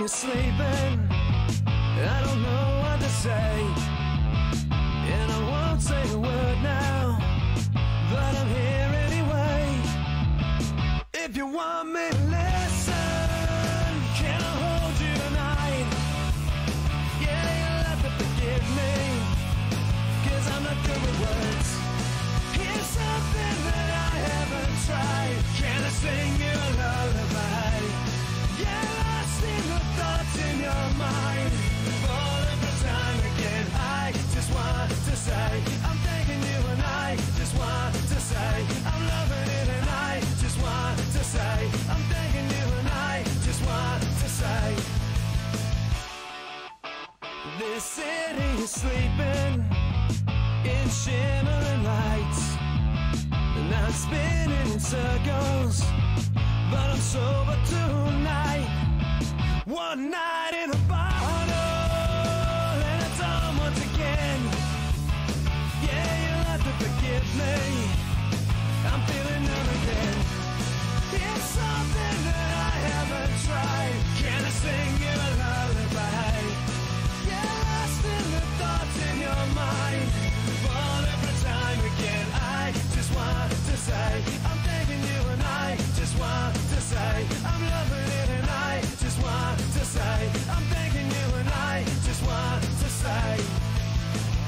you're sleeping. I don't know what to say, and I won't say a word now, but I'm here anyway. If you want me to listen, can I hold you tonight? Yeah, you'll have to forgive me, 'cause I'm not good with words. Here's something that I haven't tried. Can I sing you a lullaby? Yeah, lost in the thoughts in your mind, falling for time again. I just want to say I'm thanking you, and I just want to say I'm loving it, and I just want to say I'm thanking you, and I just want to say this city is sleeping in shimmering lights, and I'm spinning in circles, but I'm sober tonight. One night in a bottle, and it's on once again. Yeah, you'll have to forgive me, I'm feeling numb again. It's something that I haven't tried. Can I sing you a lullaby? Yeah, lost in the thoughts in your mind, falling for time again. I just want to say I'm thanking you, and I just want to say I'm loving it, and I just want to say I'm thanking you, and I just want to say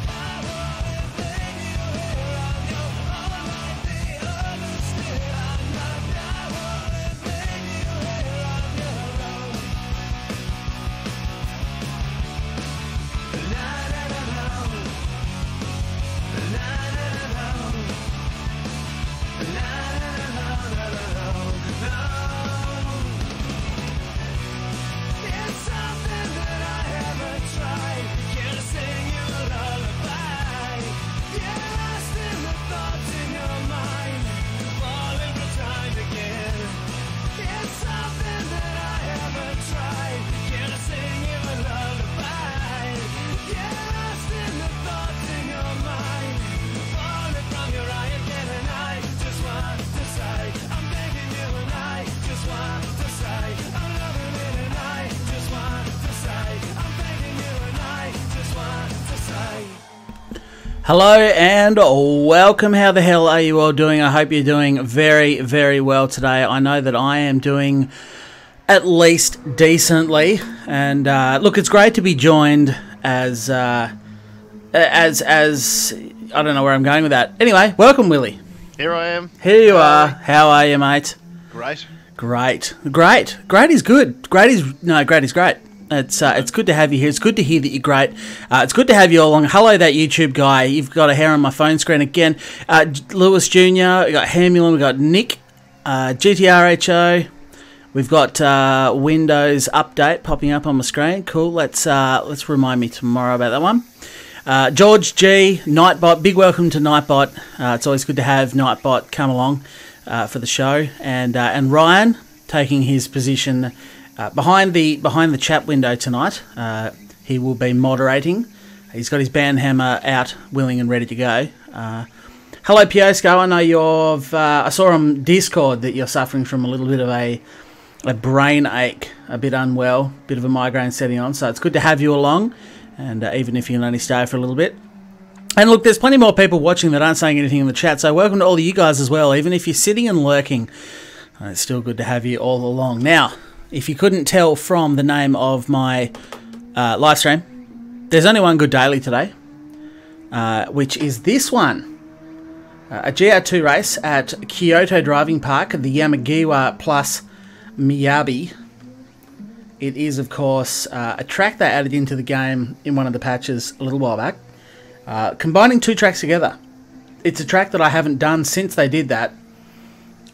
I wanna thank you here on your own, like the others still are not. I wanna thank you here on your own. Na na na na, na na na na, na na na na na. It's something that I haven't tried. Can I sing you a lullaby? Yeah, lost in the thoughts in your mind, falling for time again. It's something that I haven't tried. Can I sing you a lullaby? Yeah, lost in the thoughts in your mind, falling from your eye again, and I just want to say I'm thanking you, and I just want to say I'm loving it, and I just want to say I'm thanking you, and I just want to say. Hello and welcome. How the hell are you all doing? I hope you're doing very, very well today. I know that I am doing at least decently. And look, it's great to be joined as I don't know where I'm going with that. Anyway, welcome, Willie. Here I am. Here you are. How are you, mate? Great. Great is good. Great is great. It's good to have you here. It's good to hear that you're great. It's good to have you all along. Hello, that YouTube guy. You've got a hair on my phone screen again. Lewis Jr. We got Hamulin. We got Nick. GTRHO. We've got Windows Update popping up on my screen. Cool. Let's remind me tomorrow about that one. George G. Nightbot. Big welcome to Nightbot. It's always good to have Nightbot come along for the show. And Ryan taking his position behind the chat window tonight. He will be moderating. He's got his band hammer out, willing and ready to go. Hello, Piosco. I know I saw on Discord that you're suffering from a little bit of a brain ache, a bit unwell, bit of a migraine setting on. So it's good to have you along, and even if you can only stay for a little bit. And look, there's plenty more people watching that aren't saying anything in the chat. So welcome to all of you guys as well. Even if you're sitting and lurking, it's still good to have you all along. Now, if you couldn't tell from the name of my live stream, there's only one good daily today, which is this one. A GR2 race at Kyoto Driving Park, the Yamagiwa plus Miyabi. It is, of course, a track they added into the game in one of the patches a little while back. Combining two tracks together. It's a track that I haven't done since they did that.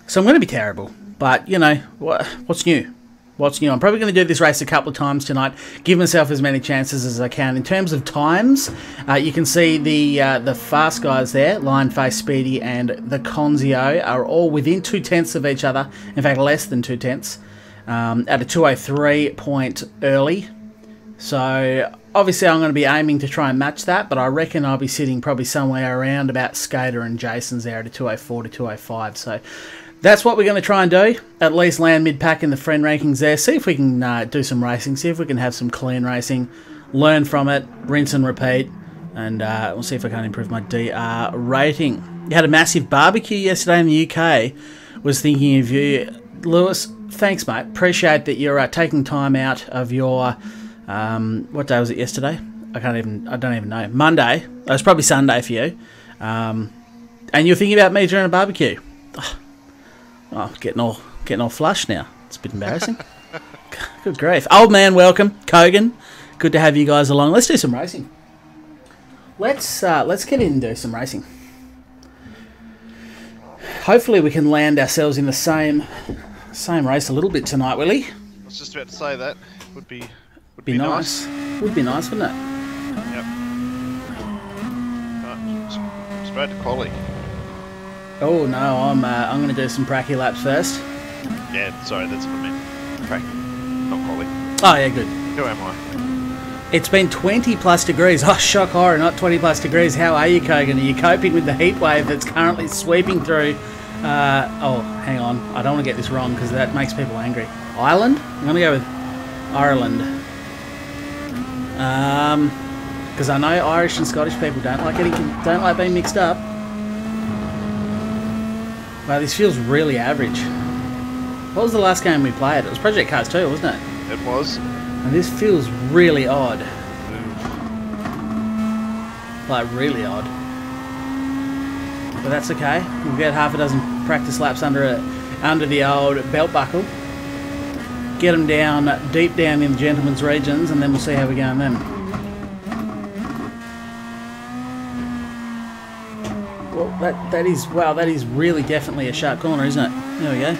So I'm going to be terrible. But, you know, what's new? What's new? I'm probably going to do this race a couple of times tonight, give myself as many chances as I can. In terms of times, you can see the fast guys there, Lion Face, Speedy, and the Conzio are all within 2/10 of each other. In fact, less than 2/10, at a 2:03 point early. So obviously I'm going to be aiming to try and match that, but I reckon I'll be sitting probably somewhere around about Skater and Jason's there at a 2:04 to 2:05. So That's what we're going to try and do. At least land mid-pack in the friend rankings there. See if we can do some racing. See if we can have some clean racing. Learn from it. Rinse and repeat. And we'll see if I can improve my DR rating. You had a massive barbecue yesterday in the UK. Was thinking of you. Lewis, thanks, mate. Appreciate that you're taking time out of your... what day was it yesterday? I don't even know. Monday. It was probably Sunday for you. And you're thinking about me during a barbecue. Oh, getting all flushed now. It's a bit embarrassing. Good grief. Old man, welcome. Kogan, good to have you guys along. Let's do some racing. Let's get in and do some racing. Hopefully we can land ourselves in the same race a little bit tonight, Willie. I was just about to say that. Would be nice. Would be nice, wouldn't it? Yep. Right. Straight to quali. Oh no, I'm going to do some pracky laps first. Yeah, sorry, that's what I meant. Pracky, not quali. Oh yeah, good. Who am I? It's been 20 plus degrees. Oh, shock horror, not 20 plus degrees. How are you, Kogan? Are you coping with the heat wave that's currently sweeping through? Oh, hang on. I don't want to get this wrong because that makes people angry. Ireland? I'm going to go with Ireland. Because I know Irish and Scottish people don't like being mixed up. Wow, this feels really average. What was the last game we played? It was Project Cars 2, wasn't it? It was. And this feels really odd. Like, really odd. But that's okay. We'll get half a dozen practice laps under the old belt buckle. Get them down, deep down in the gentleman's regions, and then we'll see how we're going then. Well, that is really definitely a sharp corner, isn't it? There we go.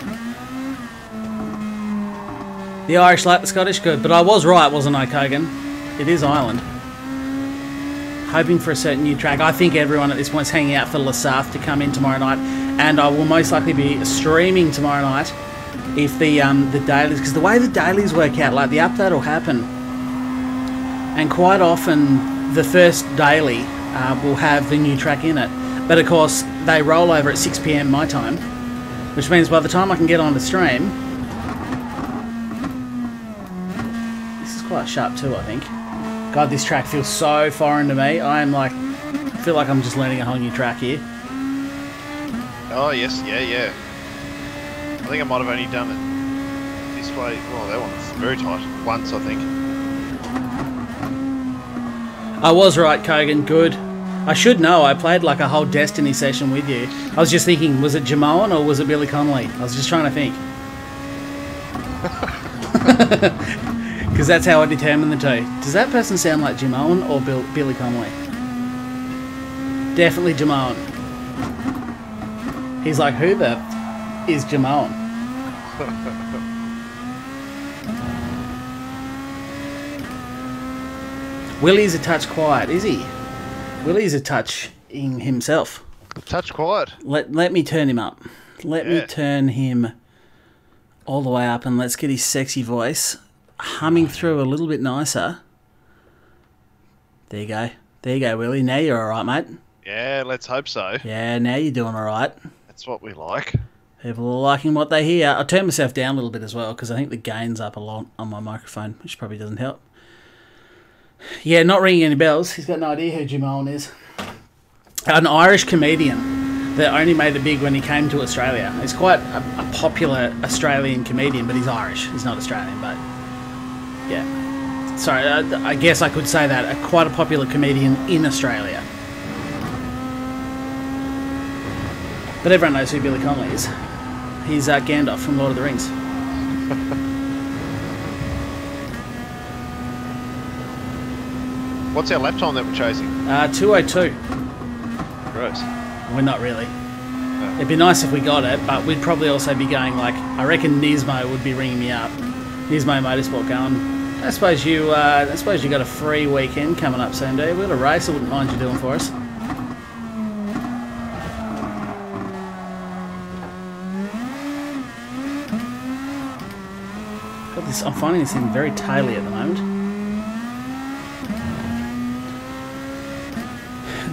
The Irish like the Scottish, good. But I was right, wasn't I, Kogan? It is Ireland. Hoping for a certain new track. I think everyone at this point is hanging out for Lasarth to come in tomorrow night. And I will most likely be streaming tomorrow night if the dailies... Because the way the dailies work out, like the update will happen. And quite often, the first daily will have the new track in it. But of course, they roll over at 6 PM my time. Which means by the time I can get on the stream... Quite sharp too, I think. God, this track feels so foreign to me. I feel like I'm just learning a whole new track here. Oh yes, yeah. I think I might have only done it this way. Well, that one's very tight. Once, I think. I was right, Kogan. Good. I should know. I played like a whole Destiny session with you. I was just thinking, was it Jamoan or was it Billy Connolly? I was just trying to think. Because that's how I determine the two. Does that person sound like Jim Owen or Billy Connolly? Definitely Jim Owen. He's like, who the is Jim Owen? Willie's a touch quiet, is he? Willie's a touch in himself. Touch quiet. Let me turn him up. Let me turn him all the way up and let's get his sexy voice humming through a little bit nicer. There you go. There you go, Willie. Now you're all right, mate. Yeah, let's hope so. Yeah, now you're doing all right. That's what we like. People are liking what they hear. I'll turn myself down a little bit as well because I think the gain's up a lot on my microphone, which probably doesn't help. Yeah, not ringing any bells. He's got no idea who Jim Owen is. An Irish comedian that only made it big when he came to Australia. He's quite a popular Australian comedian, but he's Irish. He's not Australian, but... yeah. Sorry, I guess I could say that. Quite a popular comedian in Australia. But everyone knows who Billy Connolly is. He's Gandalf from Lord of the Rings. What's our lap time that we're chasing? 2:02. Gross. We're not really. No. It'd be nice if we got it, but we'd probably also be going like... I reckon Nismo would be ringing me up. Nismo Motorsport going... I suppose you got a free weekend coming up soon, do you? We've got a race I wouldn't mind you doing for us. Got this, I'm finding this thing very taily at the moment.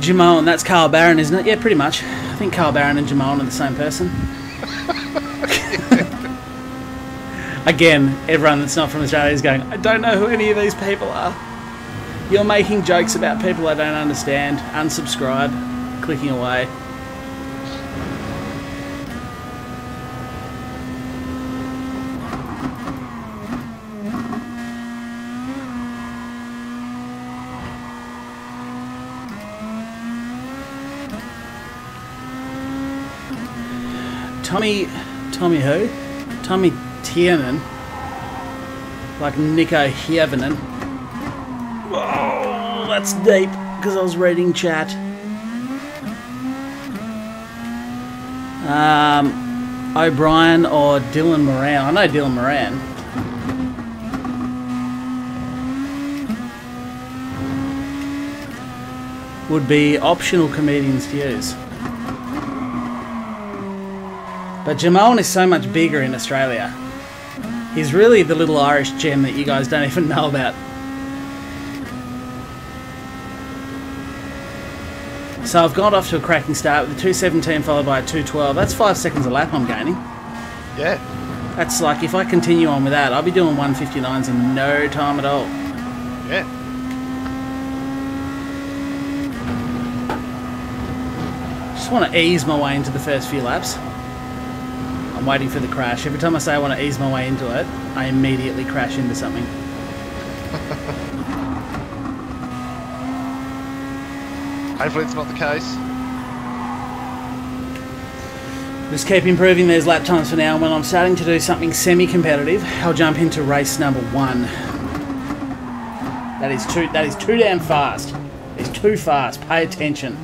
Jim Owen, that's Carl Barron, isn't it? Yeah, pretty much. I think Carl Barron and Jim Owen are the same person. Again, everyone that's not from Australia is going, I don't know who any of these people are. You're making jokes about people I don't understand. Unsubscribe. Clicking away. Tommy who? Tommy Tiernan. Like Nico Hievinen. Whoa, that's deep, because I was reading chat. O'Brien or Dylan Moran. I know Dylan Moran. Would be optional comedians to use. But Jamal is so much bigger in Australia. He's really the little Irish gem that you guys don't even know about. So I've got off to a cracking start with a 2:17 followed by a 2:12. That's 5 seconds a lap I'm gaining. Yeah. That's like, if I continue on with that, I'll be doing 1:59s in no time at all. Yeah. Just want to ease my way into the first few laps. I'm waiting for the crash. Every time I say I want to ease my way into it, I immediately crash into something. Hopefully it's not the case. Just keep improving those lap times for now. When I'm starting to do something semi-competitive, I'll jump into race number 1. That is too damn fast. It's too fast. Pay attention.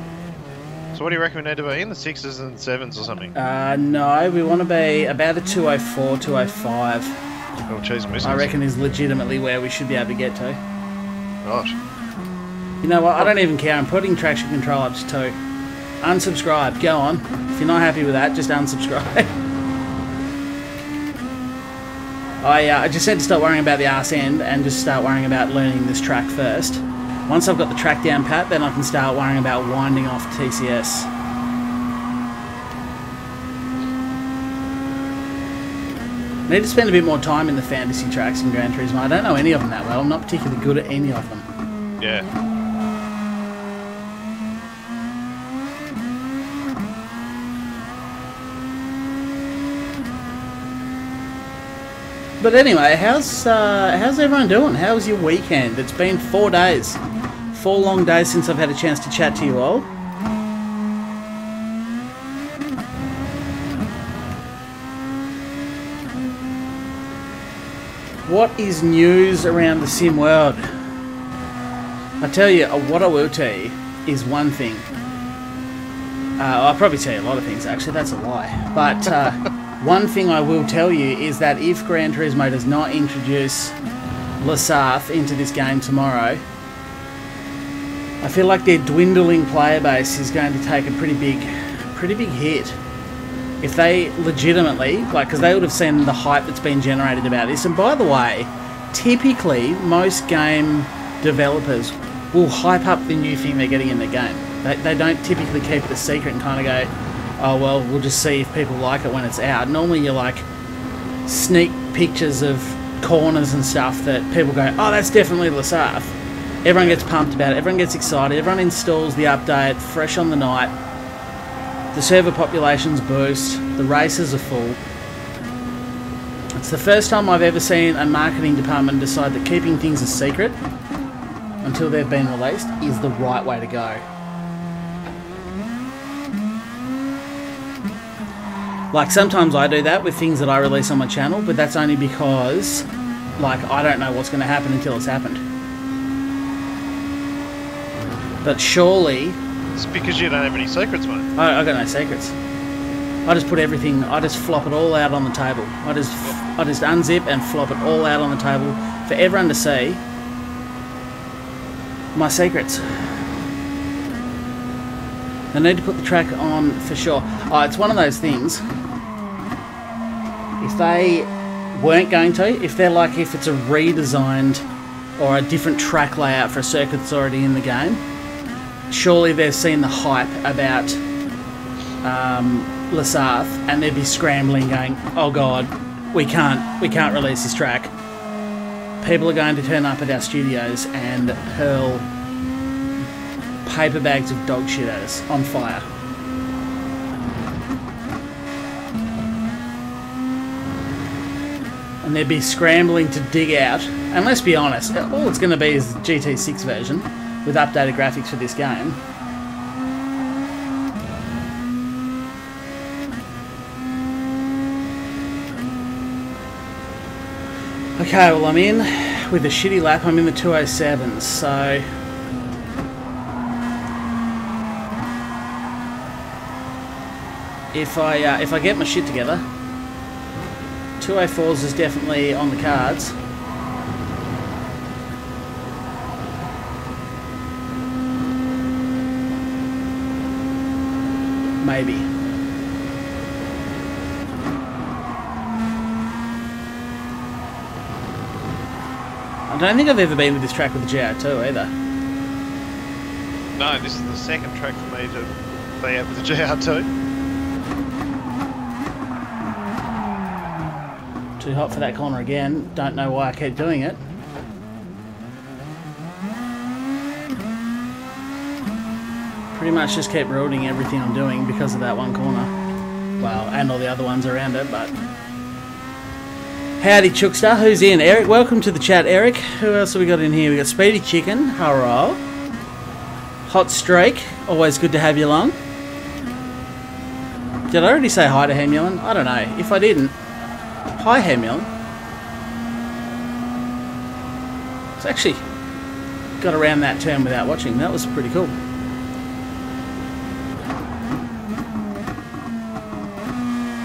So what do you reckon we need to be in? The 6s and 7s or something? No, we want to be about a 2:04, 2:05. Oh, cheese misses. I reckon is legitimately where we should be able to get to. Gosh. You know what? I don't even care. I'm putting traction control up to 2. Unsubscribe. Go on. If you're not happy with that, just unsubscribe. I just said to stop worrying about the arse end and just start worrying about learning this track first. Once I've got the track down pat, then I can start worrying about winding off TCS. I need to spend a bit more time in the fantasy tracks in Gran Turismo. I don't know any of them that well. I'm not particularly good at any of them. Yeah. But anyway, how's everyone doing? How was your weekend? It's been 4 days. 4 long days since I've had a chance to chat to you all. What is news around the sim world? I tell you, what I will tell you is one thing. I'll probably tell you a lot of things, actually. That's a lie. But one thing I will tell you is that if Gran Turismo does not introduce Lasarth into this game tomorrow, I feel like their dwindling player base is going to take a pretty big hit. If they legitimately, because they would have seen the hype that's been generated about this. And by the way, typically most game developers will hype up the new thing they're getting in the game. They don't typically keep it a secret and kind of go, oh well, we'll just see if people like it when it's out. Normally you're like sneak pictures of corners and stuff that people go, oh, that's definitely Lasarth. Everyone gets pumped about it, everyone gets excited, everyone installs the update fresh on the night. The server populations boost, the races are full. It's the first time I've ever seen a marketing department decide that keeping things a secret until they've been released is the right way to go. Like, sometimes I do that with things that I release on my channel, but that's only because, like, I don't know what's going to happen until it's happened. But surely... It's because you don't have any secrets, mate. I got no secrets. I just put everything, I just flop it all out on the table. I just unzip and flop it all out on the table for everyone to see my secrets. I need to put the track on for sure. Oh, it's one of those things. If they weren't going to, if it's a redesigned or a different track layout for a circuit that's already in the game, surely they've seen the hype about Lasarth and they'd be scrambling going, oh god, we can't release this track. People are going to turn up at our studios and hurl paper bags of dog shit at us on fire. And they'd be scrambling to dig out. And let's be honest, all it's going to be is the GT6 version with updated graphics for this game. Okay, well I'm in with a shitty lap. I'm in the 207s, so if I get my shit together, 204s is definitely on the cards. Maybe. I don't think I've ever been with this track with the GR2 either. No, this is the second track for me to play out with the GR2. Too hot for that corner again. Don't know why I keep doing it. Pretty much just keep ruining everything I'm doing because of that one corner. Well, and all the other ones around it, but... Howdy, Chookster. Who's in? Eric, welcome to the chat, Eric. Who else have we got in here? We got Speedy Chicken. Hello. Hot Streak. Always good to have you along. Did I already say hi to Hemulin? I don't know. If I didn't... Hi, Hemulin. It's actually got around that turn without watching. That was pretty cool.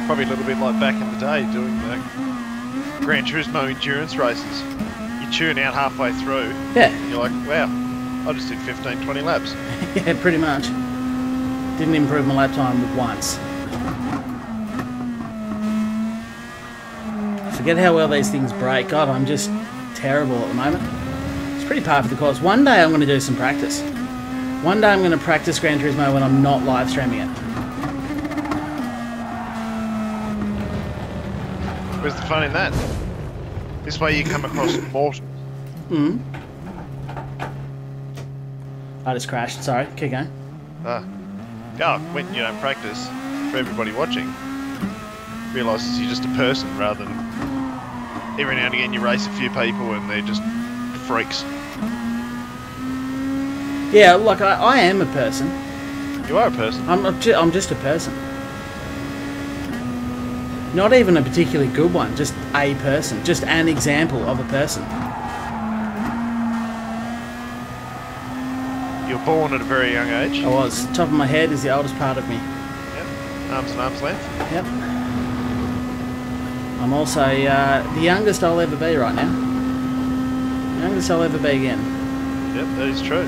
Probably a little bit like back in the day doing the Gran Turismo endurance races. You tune out halfway through. Yeah. And you're like, wow, I just did 15, 20 laps. Yeah, pretty much. Didn't improve my lap time once. I forget how well these things brake. God, I'm just terrible at the moment. It's pretty par for the course. One day I'm going to do some practice. One day I'm going to practice Gran Turismo when I'm not live streaming it. Where's the fun in that? This way you come across more... I just crashed. Sorry. Keep going. When you don't practice, for everybody watching, realises you're just a person rather than... Every now and again you race a few people and they're just freaks. Yeah, look, I am a person. You are a person. I'm just a person. Not even a particularly good one, just a person. Just an example of a person. You were born at a very young age. I was. Top of my head is the oldest part of me. Yep. Arms and arm's length. Yep. I'm also the youngest I'll ever be right now. The youngest I'll ever be again. Yep, that is true.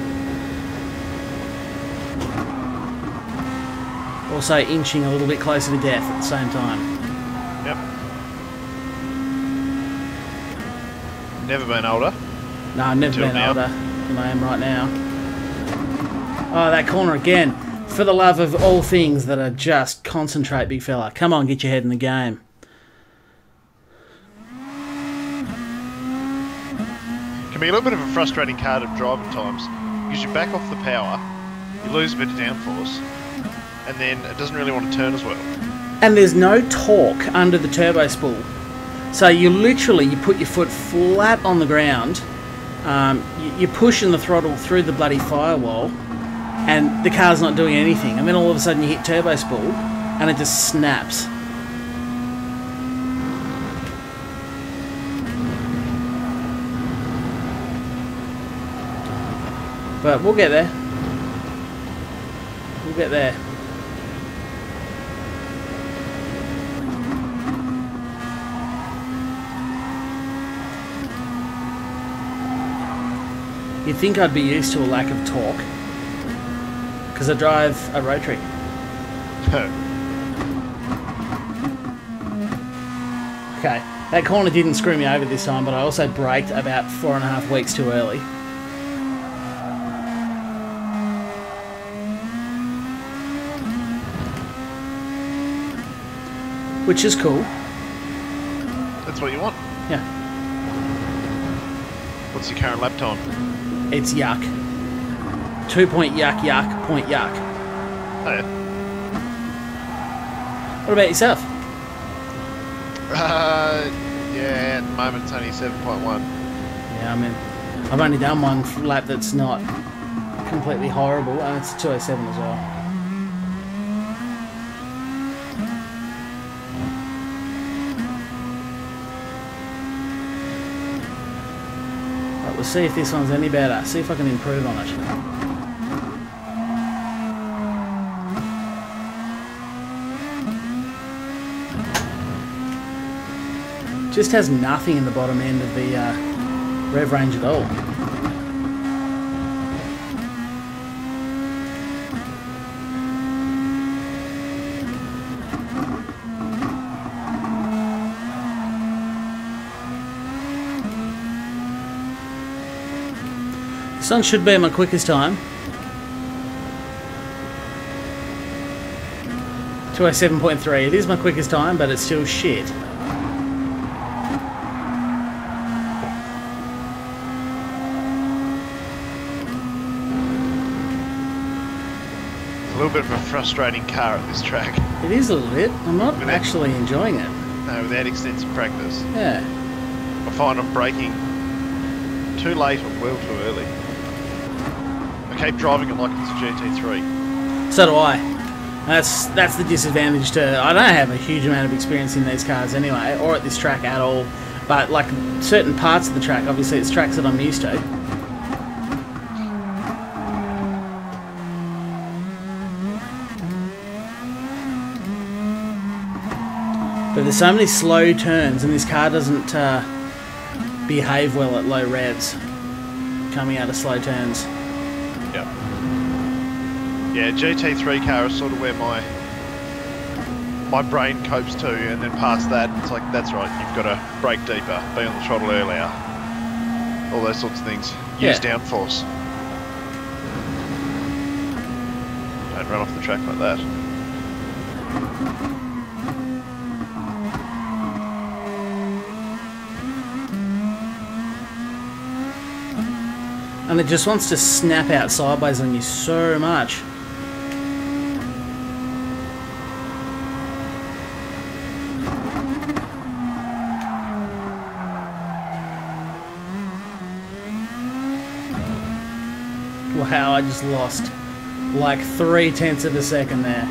Also inching a little bit closer to death at the same time. Yep. Never been older. No, I've never been older than I am right now. Oh, that corner again. For the love of all things that are just concentrate, big fella. Come on, get your head in the game. Can be a little bit of a frustrating car to drive at times because you back off the power, you lose a bit of downforce, and then it doesn't really want to turn as well. And there's no torque under the turbo spool. So you put your foot flat on the ground, you're pushing the throttle through the bloody firewall, and the car's not doing anything. And then all of a sudden you hit turbo spool, and it just snaps. But we'll get there. We'll get there. You'd think I'd be used to a lack of torque, because I drive a rotary. Okay, that corner didn't screw me over this time, but I also braked about 4.5 weeks too early. Which is cool. That's what you want. Yeah. What's your current lap time? It's yuck. 2 point yuck yuck point yuck. Oh, yeah. What about yourself? Yeah, at the moment it's only 7.1. Yeah, I mean, I've only done one lap that's not completely horrible, and it's 2:07 as well. Right, we'll see if this one's any better. See if I can improve on it. Just has nothing in the bottom end of the rev range at all. This one should be my quickest time. 2:07.3. It is my quickest time, but it's still shit. A little bit of a frustrating car at this track. It is a little bit. I'm not actually enjoying it. No, without extensive practice. Yeah. I find I'm braking too late or well too early. I keep driving it like it's a GT3. So do I. That's the disadvantage to... I don't have a huge amount of experience in these cars anyway, or at this track at all. But like certain parts of the track, obviously it's tracks that I'm used to. But there's so many slow turns, and this car doesn't behave well at low revs, coming out of slow turns. Yep. Yeah, GT3 car is sort of where my brain copes to, and then past that, it's like, that's right, you've got to brake deeper, be on the throttle earlier, all those sorts of things. Use downforce. Don't run off the track like that. And it just wants to snap out sideways on you so much. Wow, I just lost like 0.3 of a second there.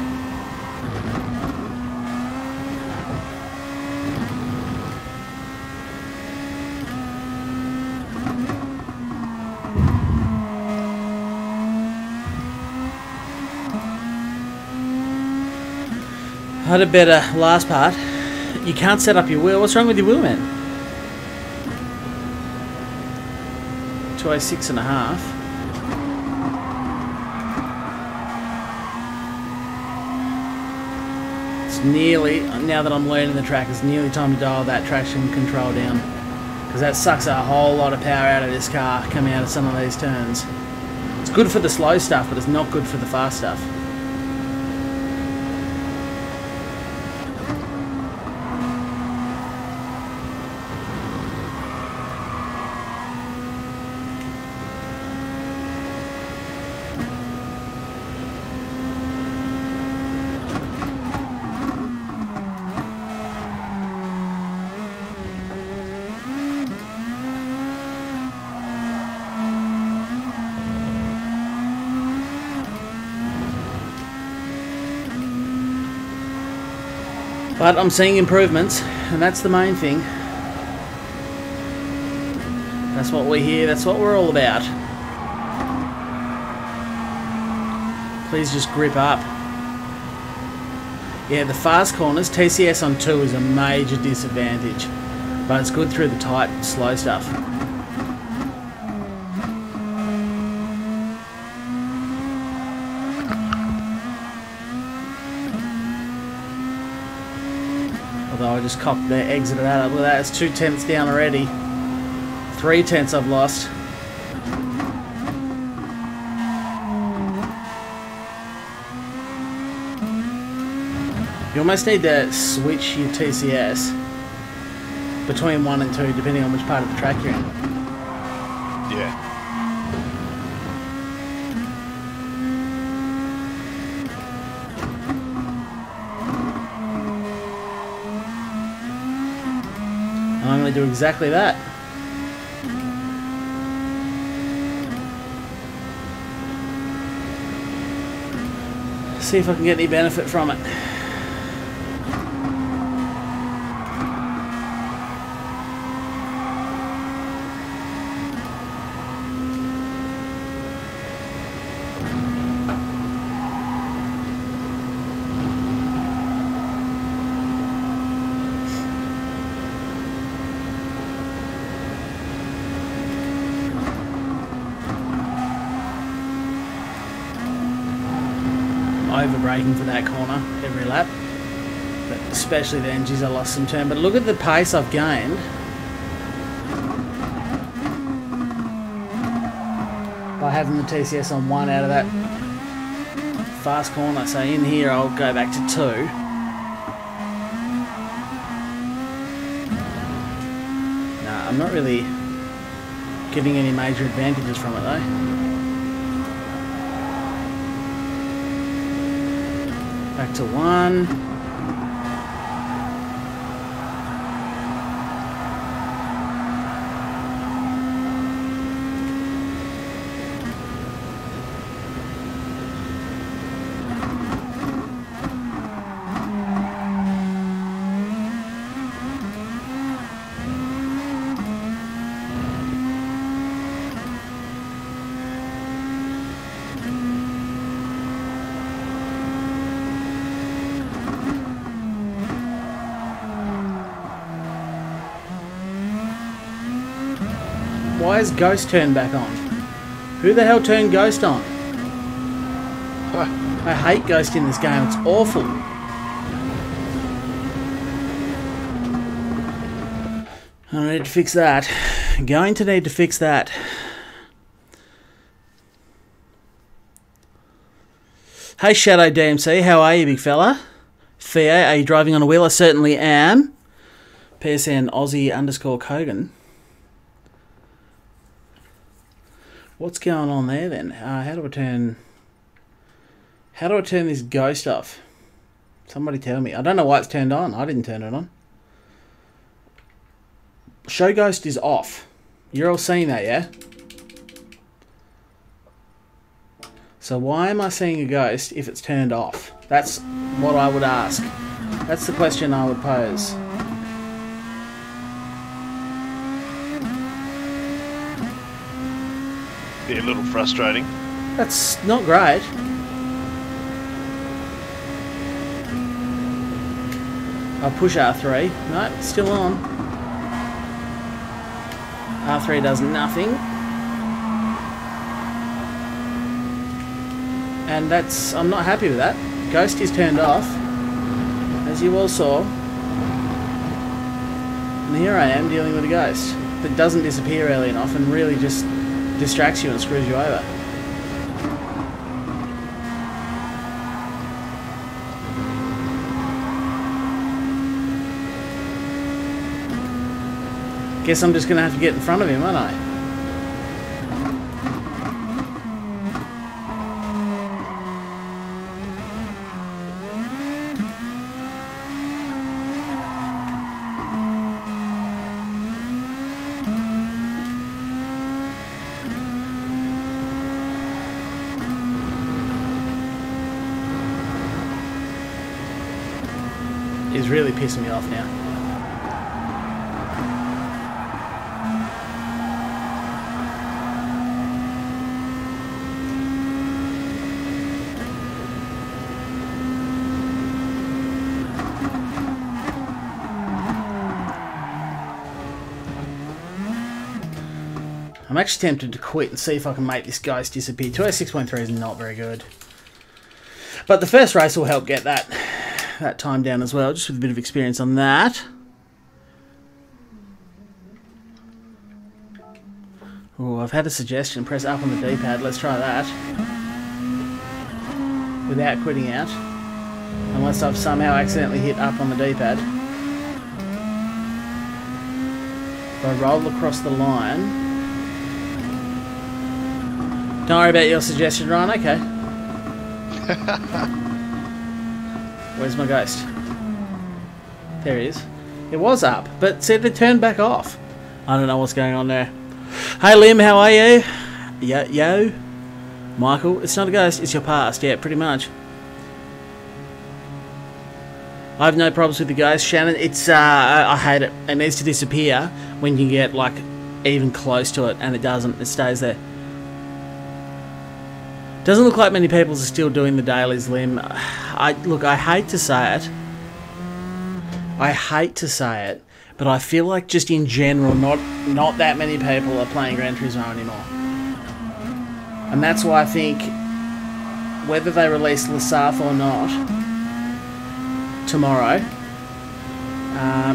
I had a better last part. You can't set up your wheel. What's wrong with your wheel, man? 2:06.5. It's nearly, now that I'm learning the track, it's nearly time to dial that traction control down. Because that sucks a whole lot of power out of this car coming out of some of these turns. It's good for the slow stuff, but it's not good for the fast stuff. But I'm seeing improvements, and that's the main thing. That's what we're here, that's what we're all about. Please just grip up. Yeah, the fast corners, TCS on 2 is a major disadvantage, but it's good through the tight, slow stuff. Although I just cocked the exit of that up. Look at that, it's 2/10 down already. 3/10 I've lost. You almost need to switch your TCS between 1 and 2, depending on which part of the track you're in. Yeah. And I'm going to do exactly that. See if I can get any benefit from it. Over braking for that corner every lap, but especially then, geez, I lost some turn. But look at the pace I've gained by having the TCS on 1 out of that fast corner. So in here I'll go back to 2. Nah, I'm not really getting any major advantages from it though. Back to 1. Why is Ghost turned back on? Who the hell turned Ghost on? I hate Ghost in this game, it's awful. I need to fix that. Going to need to fix that. Hey Shadow DMC, how are you, big fella? Theo, are you driving on a wheel? I certainly am. PSN Aussie _ Kogan. What's going on there then? How do I turn this Ghost off? Somebody tell me. I don't know why it's turned on. I didn't turn it on. Show Ghost is off. You're all seeing that, yeah? So why am I seeing a Ghost if it's turned off? That's what I would ask. That's the question I would pose. Be a little frustrating. That's not great. I'll push R3. No, it's still on. R3 does nothing. And that's... I'm not happy with that. Ghost is turned off, as you all saw. And here I am dealing with a Ghost that doesn't disappear early enough and really just distracts you and screws you over. Guess I'm just going to have to get in front of him, aren't I? Is really pissing me off now. I'm actually tempted to quit and see if I can make this Ghost disappear. 206.3 is not very good. But the first race will help get that time down as well, just with a bit of experience on that. Oh, I've had a suggestion. Press up on the D-pad. Let's try that. Without quitting out. Unless I've somehow accidentally hit up on the D-pad. If I roll across the line... Don't worry about your suggestion, Ryan. Okay. Where's my ghost? There he is. It was up, but said it turned back off. I don't know what's going on there. Hey, Lim, how are you? Yo. Michael, it's not a ghost, it's your past. Yeah, pretty much. I have no problems with the ghost, Shannon. It's I hate it. It needs to disappear when you get like even close to it, and it doesn't. It stays there. Doesn't look like many people are still doing the dailies, Lim. Look, I hate to say it. But I feel like just in general, not that many people are playing Gran Turismo anymore. And that's why I think whether they release Lasaf or not tomorrow,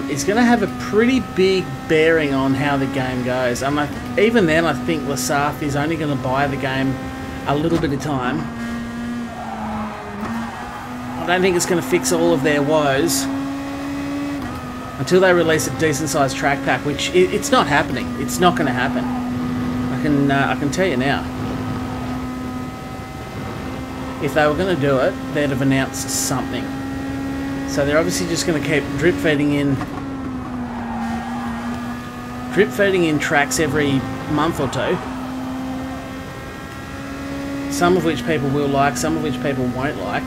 it's going to have a pretty big bearing on how the game goes. Even then, I think Lasaf is only going to buy the game a little bit of time. I don't think it's going to fix all of their woes until they release a decent sized track pack, which it's not happening. It's not going to happen. I can tell you now. If they were going to do it, they'd have announced something. So they're obviously just going to keep drip feeding in tracks every month or two. Some of which people will like, some of which people won't like.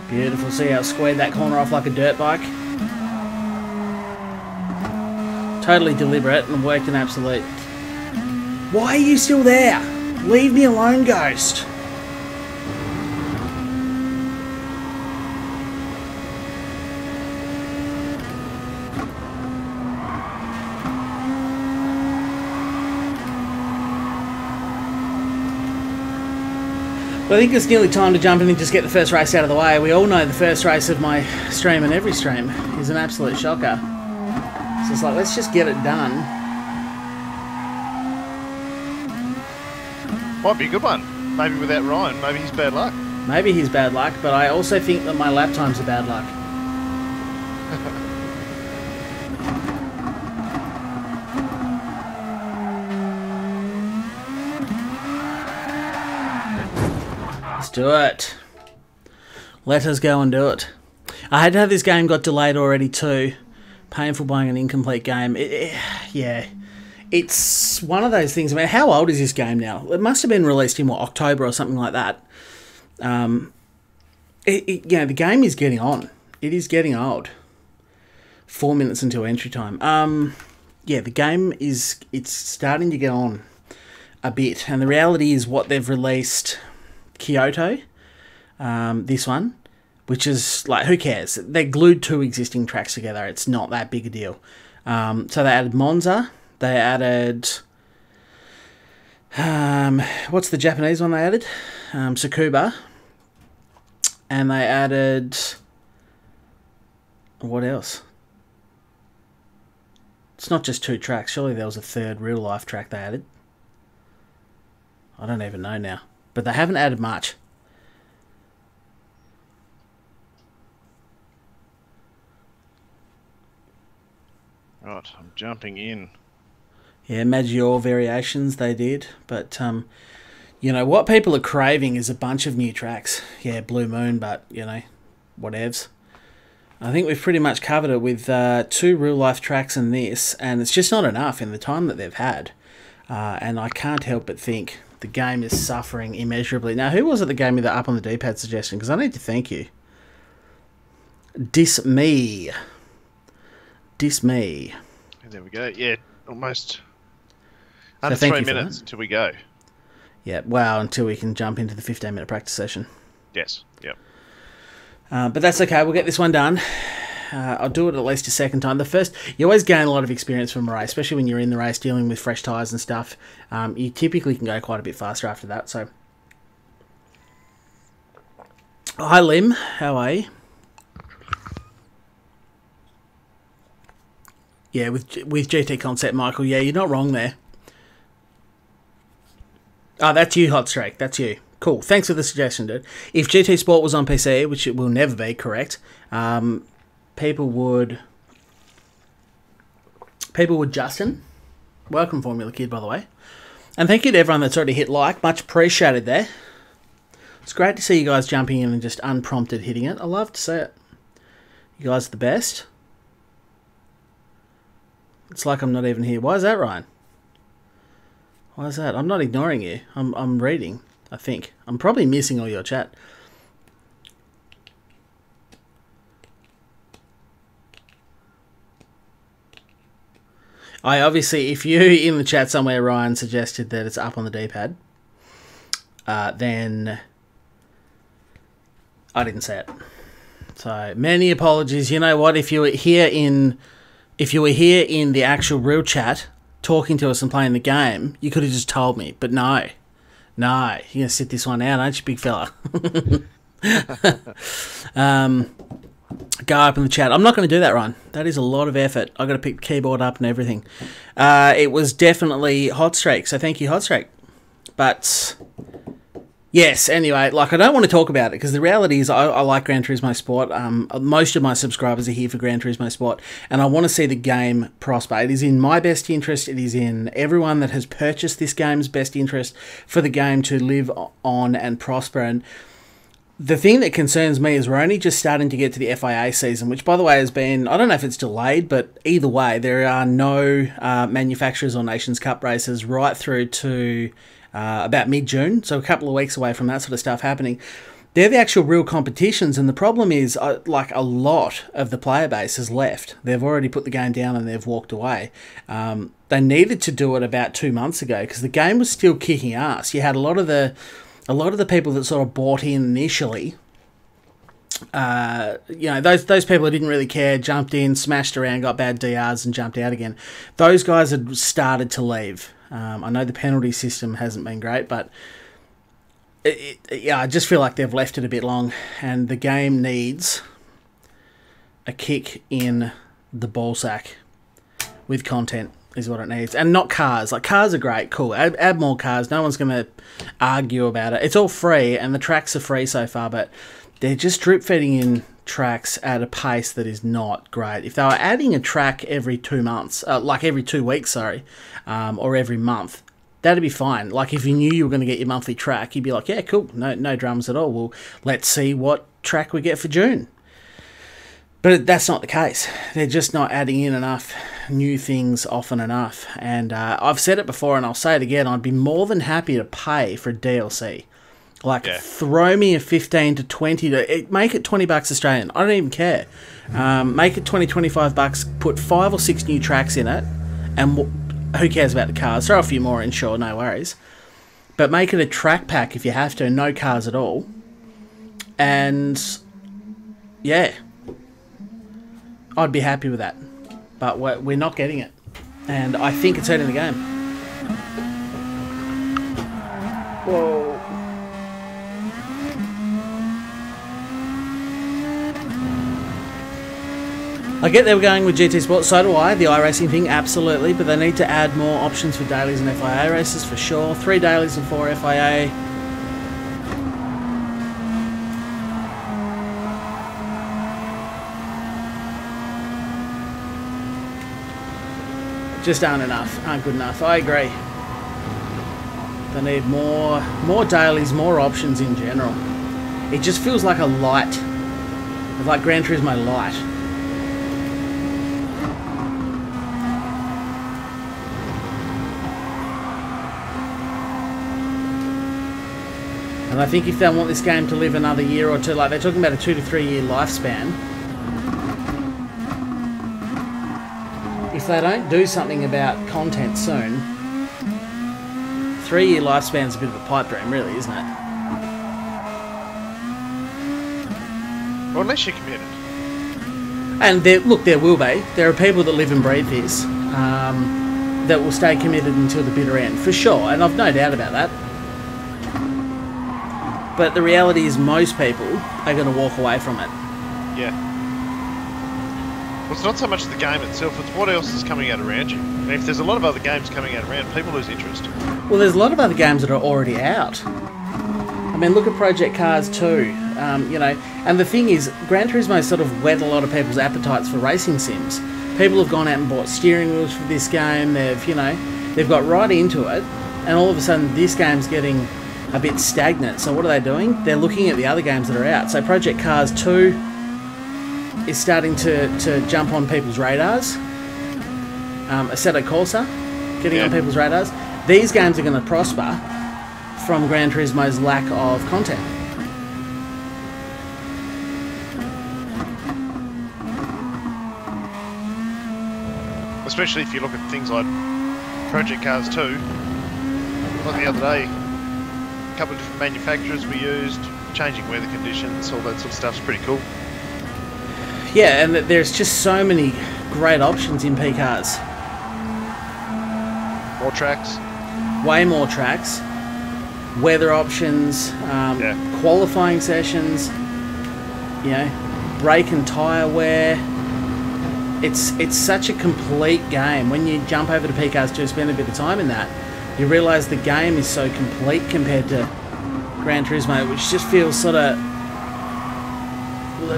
Beautiful. See how I squared that corner off like a dirt bike? Totally deliberate and worked an absolute... Why are you still there? Leave me alone, Ghost. Well, I think it's nearly time to jump in and just get the first race out of the way. We all know the first race of my stream and every stream is an absolute shocker. So it's like, let's just get it done. Might be a good one. Maybe without Ryan, maybe he's bad luck. Maybe he's bad luck, but I also think that my lap times are bad luck. Let's do it. Let us go and do it. I had to have this game got delayed already too. Painful buying an incomplete game. Yeah. It's one of those things. I mean, how old is this game now? It must have been released in, what, October or something like that. The game is getting on. It is getting old. 4 minutes until entry time. The game it's starting to get on a bit. And the reality is what they've released, Kyoto, this one, which is, like, who cares? They glued 2 existing tracks together. It's not that big a deal. So they added Monza. They added... what's the Japanese one they added? Tsukuba. And they added... What else? It's not just 2 tracks. Surely there was a 3rd real-life track they added. I don't even know now. But they haven't added much. Right, I'm jumping in. Yeah, Maggior variations they did, but you know what people are craving is a bunch of new tracks. Yeah, Blue Moon, but you know, whatevs. I think we've pretty much covered it with 2 real life tracks and this, and it's just not enough in the time that they've had. And I can't help but think the game is suffering immeasurably. Now, who was it that gave me the up on the D-pad suggestion? Because I need to thank you. Dis me. There we go. Yeah, almost. Under 3 minutes until we go. Yeah, well, until we can jump into the 15-minute practice session. Yes, yep. But that's okay, we'll get this one done. I'll do it at least a second time. The first, you always gain a lot of experience from a race, especially when you're in the race dealing with fresh tyres and stuff. You typically can go quite a bit faster after that, so. Oh, hi, Lim. How are you? Yeah, with GT Concept, Michael. Yeah, you're not wrong there. Oh, that's you, Hot Streak. That's you. Cool. Thanks for the suggestion, dude. If GT Sport was on PC, which it will never be, correct, people would Justin. Welcome, Formula Kid, by the way. And thank you to everyone that's already hit like. Much appreciated there. It's great to see you guys jumping in and just unprompted hitting it. I love to see it. You guys are the best. It's like I'm not even here. Why is that, Ryan? Why is that? I'm not ignoring you. I'm reading, I think. I'm probably missing all your chat. I obviously, if you in the chat somewhere, Ryan suggested that it's up on the D-pad, then I didn't say it. So many apologies. You know what? If you were here in the actual real chat, talking to us and playing the game, you could have just told me. But no, you're gonna sit this one out, aren't you, big fella? Go up in the chat. I'm not going to do that, Ryan. That is a lot of effort. I've got to pick the keyboard up and everything. It was definitely Hot Streak, so thank you, Hot Streak. But yes, anyway, like, I don't want to talk about it because the reality is I like Gran Turismo Sport. Most of my subscribers are here for Gran Turismo Sport, and I want to see the game prosper. It is in my best interest. It is in everyone that has purchased this game's best interest for the game to live on and prosper. And the thing that concerns me is we're only just starting to get to the FIA season, which, by the way, has been, I don't know if it's delayed, but either way, there are no Manufacturers or Nations Cup races right through to about mid-June, so a couple of weeks away from that sort of stuff happening. They're the actual real competitions, and the problem is, like, a lot of the player base has left. They've already put the game down and they've walked away. They needed to do it about 2 months ago because the game was still kicking ass. You had a lot of the people that sort of bought in initially, you know, those people who didn't really care, jumped in, smashed around, got bad DRs and jumped out again. Those guys had started to leave. I know the penalty system hasn't been great, but yeah, I just feel like they've left it a bit long, and the game needs a kick in the ballsack with content. Is what it needs, and not cars. Like, cars are great, cool. Add more cars. No one's going to argue about it. It's all free, and the tracks are free so far, but they're just drip feeding in tracks at a pace that is not great. If they were adding a track every 2 months, like every 2 weeks, sorry, or every month, that'd be fine. Like, if you knew you were going to get your monthly track, you'd be like, yeah, cool, no dramas at all. Well, let's see what track we get for June. But that's not the case. They're just not adding in enough new things often enough. And I've said it before and I'll say it again, I'd be more than happy to pay for a DLC. Like, throw me a 15 to 20, make it $20 Australian. I don't even care. Make it 20, 25 bucks, put 5 or 6 new tracks in it, and who cares about the cars? Throw a few more in, sure, no worries. But make it a track pack if you have to, no cars at all. And yeah, I'd be happy with that, but we're not getting it, and I think it's hurting the game. Whoa. I get they were going with GT Sport, so do I, the iRacing thing, absolutely, but they need to add more options for dailies and FIA races, for sure. 3 dailies and 4 FIA. Just aren't good enough. I agree. They need more dailies, more options in general. It just feels like a light, like Gran Turismo Light. And I think if they want this game to live another year or two, like they're talking about a 2 to 3 year lifespan, if they don't do something about content soon, 3 year lifespan's a bit of a pipe dream, really, isn't it? Well, unless you're committed. And there will be. There are people that live and breathe this, that will stay committed until the bitter end, for sure, and I've no doubt about that. But the reality is most people are going to walk away from it. Yeah. Well, it's not so much the game itself, it's what else is coming out around you. And if there's a lot of other games coming out around, people lose interest. Well, there's a lot of other games that are already out. I mean, look at Project Cars 2, you know, and the thing is, Gran Turismo sort of whet a lot of people's appetites for racing sims. People have gone out and bought steering wheels for this game, they've, you know, they've got right into it, and all of a sudden this game's getting a bit stagnant. So what are they doing? They're looking at the other games that are out. So Project Cars 2 is starting to jump on people's radars. Assetto Corsa, getting on people's radars. These games are going to prosper from Gran Turismo's lack of content. Especially if you look at things like Project Cars 2. Like the other day, a couple of different manufacturers we used, changing weather conditions, all that sort of stuff's pretty cool. Yeah, and there's just so many great options in P cars. More tracks. Way more tracks. Weather options, qualifying sessions, you know, brake and tyre wear. It's such a complete game. When you jump over to P cars 2, spend a bit of time in that, you realise the game is so complete compared to Gran Turismo, which just feels sort of...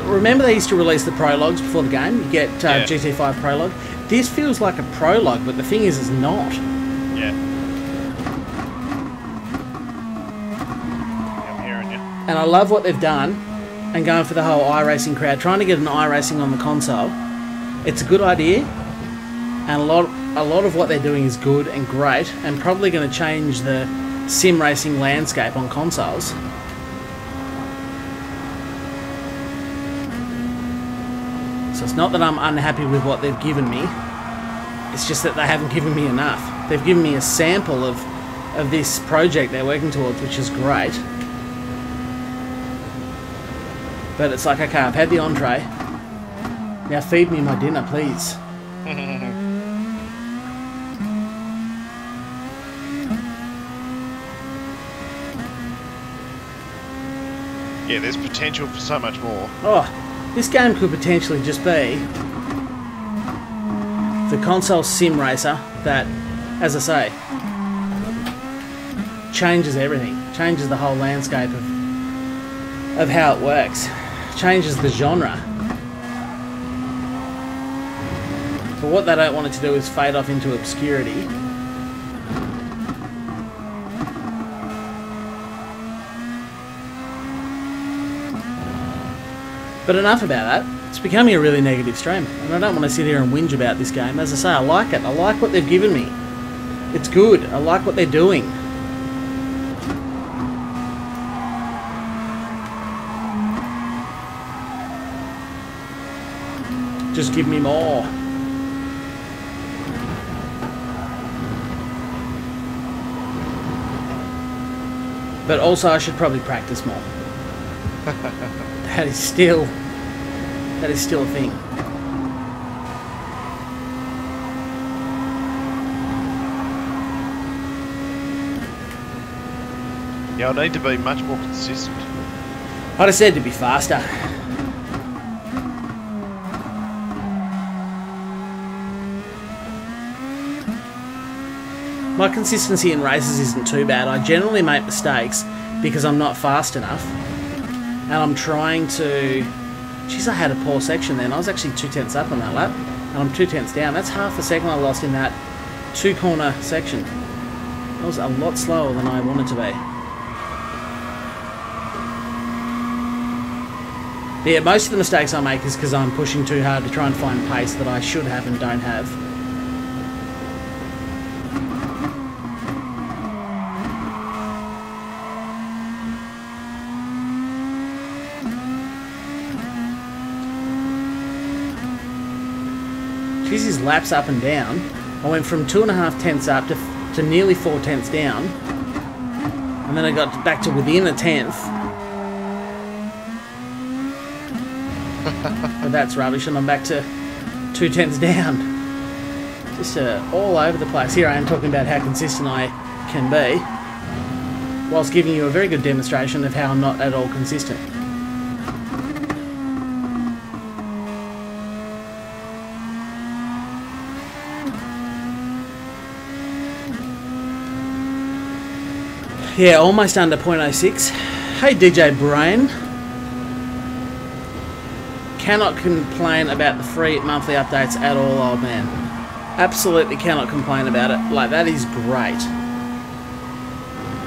Remember they used to release the prologues before the game? You get GT5 prologue. This feels like a prologue, but the thing is, it's not. Yeah. I'm hearing you. And I love what they've done, and going for the whole iRacing crowd, trying to get an iRacing on the console. It's a good idea, and a lot of what they're doing is good and great, and probably going to change the sim racing landscape on consoles. So it's not that I'm unhappy with what they've given me, it's just that they haven't given me enough. They've given me a sample of this project they're working towards, which is great. But it's like, okay, I've had the entree, now feed me my dinner, please. Yeah, there's potential for so much more. Oh, this game could potentially just be the console sim racer that, as I say, changes everything, changes the whole landscape of how it works, changes the genre. But what they don't want it to do is fade off into obscurity. But enough about that. It's becoming a really negative stream, and I don't want to sit here and whinge about this game. As I say, I like it. I like what they've given me. It's good. I like what they're doing. Just give me more. But also I should probably practice more. That is still a thing. Yeah, I need to be much more consistent. I'd have said to be faster. My consistency in races isn't too bad. I generally make mistakes because I'm not fast enough. And I'm trying to... Jeez, I had a poor section then. I was actually 2/10 up on that lap. And I'm 2/10 down. That's half a second I lost in that 2-corner section. That was a lot slower than I wanted to be. But yeah, most of the mistakes I make is because I'm pushing too hard to try and find pace that I should have and don't have. Jeez, his laps up and down. I went from 2.5 tenths up to nearly 4 tenths down. And then I got back to within a tenth. But that's rubbish, and I'm back to 2 tenths down. Just all over the place. Here I am talking about how consistent I can be, whilst giving you a very good demonstration of how I'm not at all consistent. Yeah, almost under 0.06. Hey DJ Brain. Cannot complain about the free monthly updates at all, old man. Absolutely cannot complain about it. Like, that is great.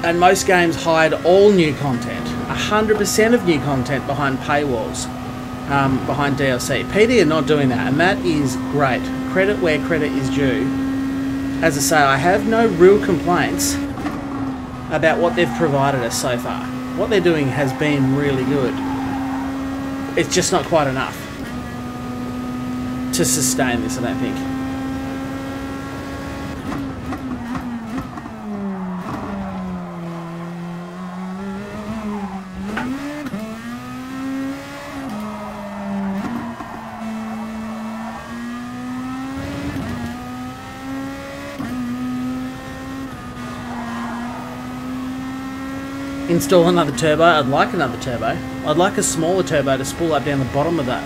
And most games hide all new content. 100% of new content behind paywalls. Behind DLC. PD are not doing that, and that is great. Credit where credit is due. As I say, I have no real complaints about what they've provided us so far. What they're doing has been really good. It's just not quite enough to sustain this, I don't think. Install another turbo. I'd like another turbo. I'd like a smaller turbo to spool up down the bottom of that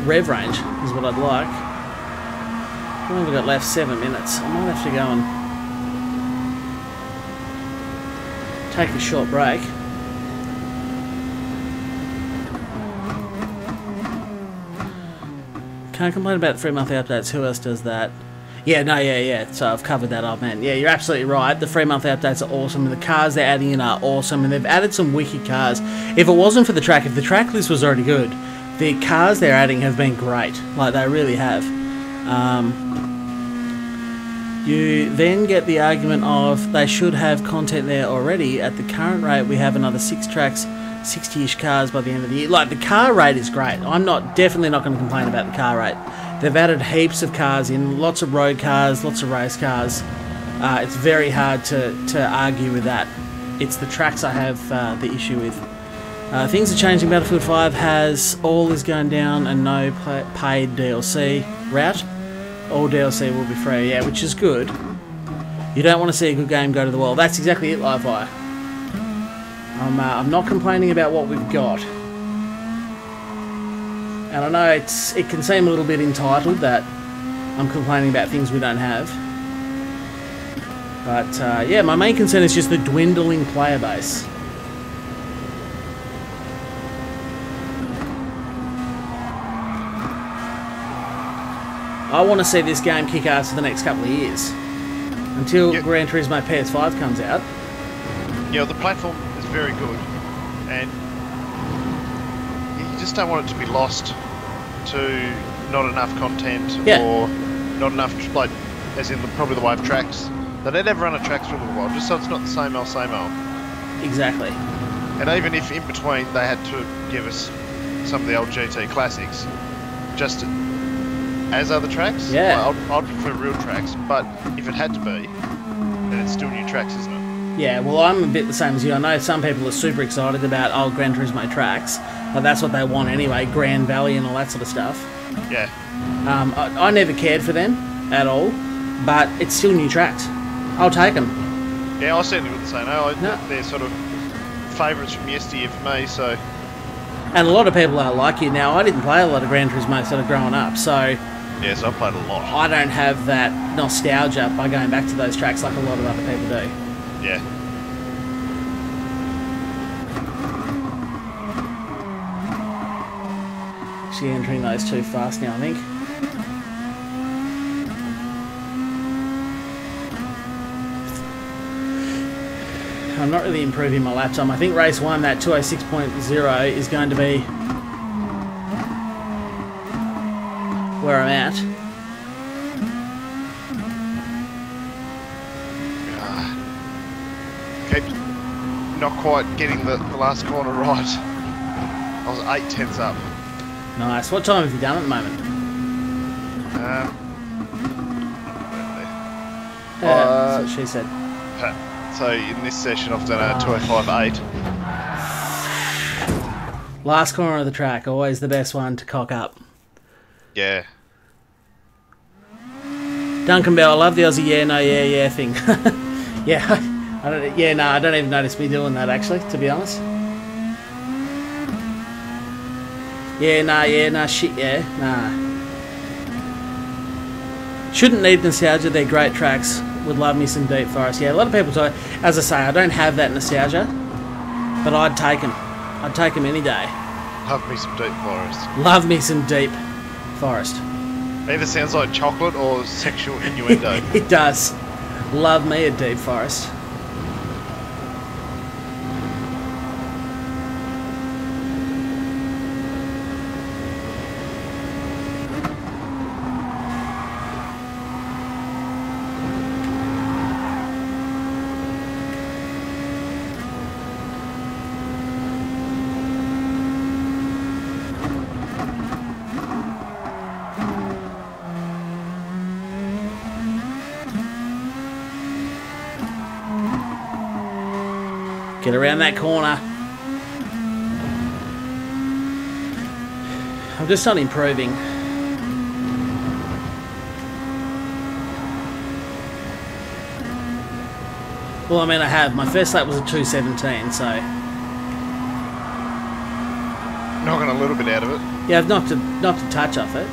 rev range is what I'd like. I've only got left 7 minutes. I might have to go and take a short break. Can't complain about the free monthly updates. Who else does that? Yeah. So I've covered that up, man. Yeah, you're absolutely right. The free monthly updates are awesome, and the cars they're adding in are awesome, and they've added some wicked cars. If it wasn't for the track, if the track list was already good, the cars they're adding have been great. Like, they really have. You then get the argument of they should have content there already. At the current rate, we have another 6 tracks, 60-ish cars by the end of the year. Like, the car rate is great. I'm definitely not going to complain about the car rate. They've added heaps of cars in, lots of road cars, lots of race cars. It's very hard to argue with that. It's the tracks I have the issue with. Things are changing. Battlefield 5 has all is going down and no paid DLC route. All DLC will be free, yeah, which is good. You don't want to see a good game go to the wall. That's exactly it, Li-Fi. I'm not complaining about what we've got. And I know it can seem a little bit entitled that I'm complaining about things we don't have. But yeah, my main concern is just the dwindling player base. I want to see this game kick ass for the next couple of years. Until Gran Turismo PS5 comes out. Yeah, the platform is very good. And you just don't want it to be lost to not enough content or not enough, like, as in probably the way of tracks. They don't ever run a tracks for a little while, just so it's not the same old, same old. Exactly. And even if in between they had to give us some of the old GT classics, just as other tracks, yeah, I'd prefer real tracks, but if it had to be, then it's still new tracks, isn't it? Yeah, well, I'm a bit the same as you. I know some people are super excited about old Gran Turismo tracks. Like, that's what they want anyway, Grand Valley and all that sort of stuff. Yeah. I never cared for them at all, but it's still new tracks. I'll take them. Yeah, I certainly wouldn't say no. They're sort of favourites from yesteryear for me, so... And a lot of people are like you. Now, I didn't play a lot of Gran Turismo sort of growing up, so... Yes, I've played a lot. I don't have that nostalgia by going back to those tracks like a lot of other people do. Yeah. Actually entering those too fast now, I think. I'm not really improving my lap time. I think race 1, that 206.0, is going to be where I'm at. Keep not quite getting the last corner right. I was 8/10 up. Nice. What time have you done at the moment? That's what she said. So in this session I've done a 205.8. Last corner of the track, always the best one to cock up. Yeah. Duncan Bell, I love the Aussie yeah thing. Yeah, I don't even notice me doing that actually, to be honest. Shit, nah. Shouldn't need nostalgia, they're great tracks. Would love me some Deep Forest. Yeah, a lot of people talk. As I say, I don't have that nostalgia. But I'd take them. I'd take them any day. Love me some deep forest. Love me some deep forest. Either sounds like chocolate or sexual innuendo. It does. Love me a deep forest. Get around that corner. I'm just not improving. Well, I mean, I have. My first lap was a 2:17, so... Knocking a little bit out of it. Yeah, I've knocked a touch off it.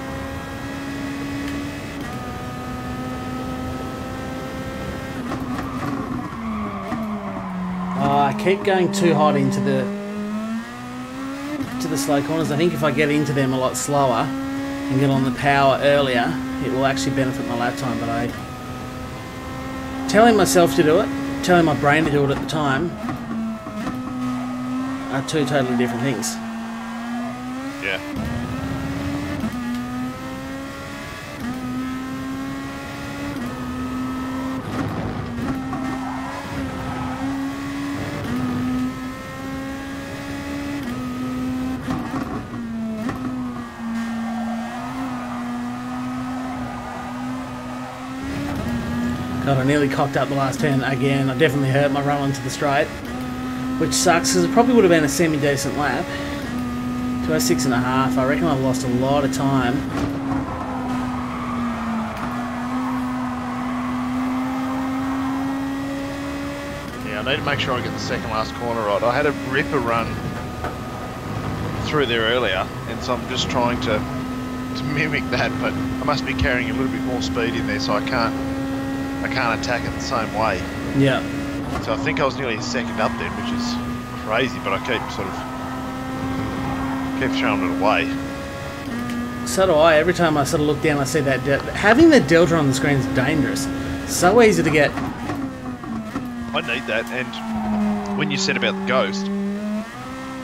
I keep going too hot into the slow corners. I think if I get into them a lot slower and get on the power earlier, it will actually benefit my lap time. But telling myself to do it, telling my brain to do it at the time, are two totally different things. Yeah. God, I nearly cocked up the last turn again. I definitely hurt my run onto the straight, which sucks because it probably would have been a semi-decent lap. 2:06.5. I reckon I've lost a lot of time. Yeah, I need to make sure I get the second last corner right. I had a ripper run through there earlier, and so I'm just trying to mimic that, but I must be carrying a little bit more speed in there, so I can't attack it the same way. Yeah. So I think I was nearly a second up then, which is crazy, but I keep throwing it away. So do I. Every time I sort of look down, I see that having the delta on the screen is dangerous. So easy to get. I need that, and when you said about the ghost,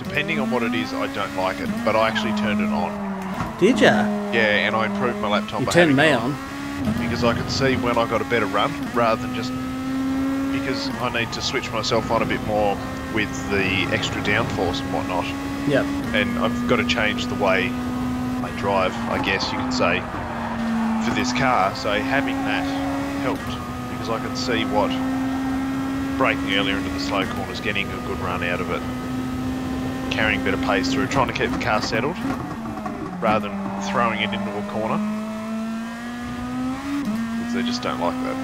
depending on what it is, I don't like it, but I actually turned it on. Did ya? Yeah, and I improved my laptop. You turned me on. Because I could see when I got a better run, rather than just because I need to switch myself on a bit more with the extra downforce and whatnot. Yep. And I've got to change the way I drive, I guess you could say, for this car. So having that helped because I could see what braking earlier into the slow corners, getting a good run out of it, carrying a bit of pace through, trying to keep the car settled rather than throwing it into a corner. They just don't like that.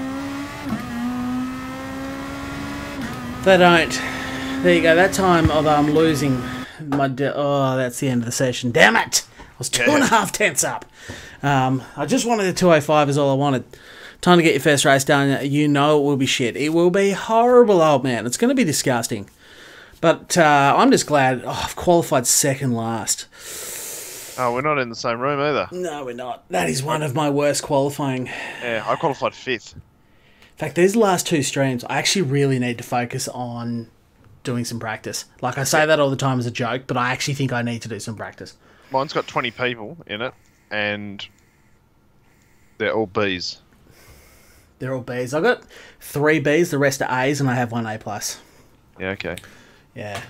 They don't. There you go. That time, although I'm losing my... oh, that's the end of the session. Damn it! I was 2.5 tenths up. I just wanted a 2:05 is all I wanted. Time to get your first race done. You know it will be shit. It will be horrible, old man. It's going to be disgusting. But I'm just glad I've qualified second last. Oh, we're not in the same room either. No, we're not. That is one of my worst qualifying. Yeah, I qualified 5th. In fact, these last two streams, I actually really need to focus on doing some practice. Like, I say that all the time as a joke, but I actually think I need to do some practice. Mine's got 20 people in it, and they're all Bs. They're all Bs. I've got 3 Bs, the rest are As, and I have 1 A+. Yeah, okay. Yeah.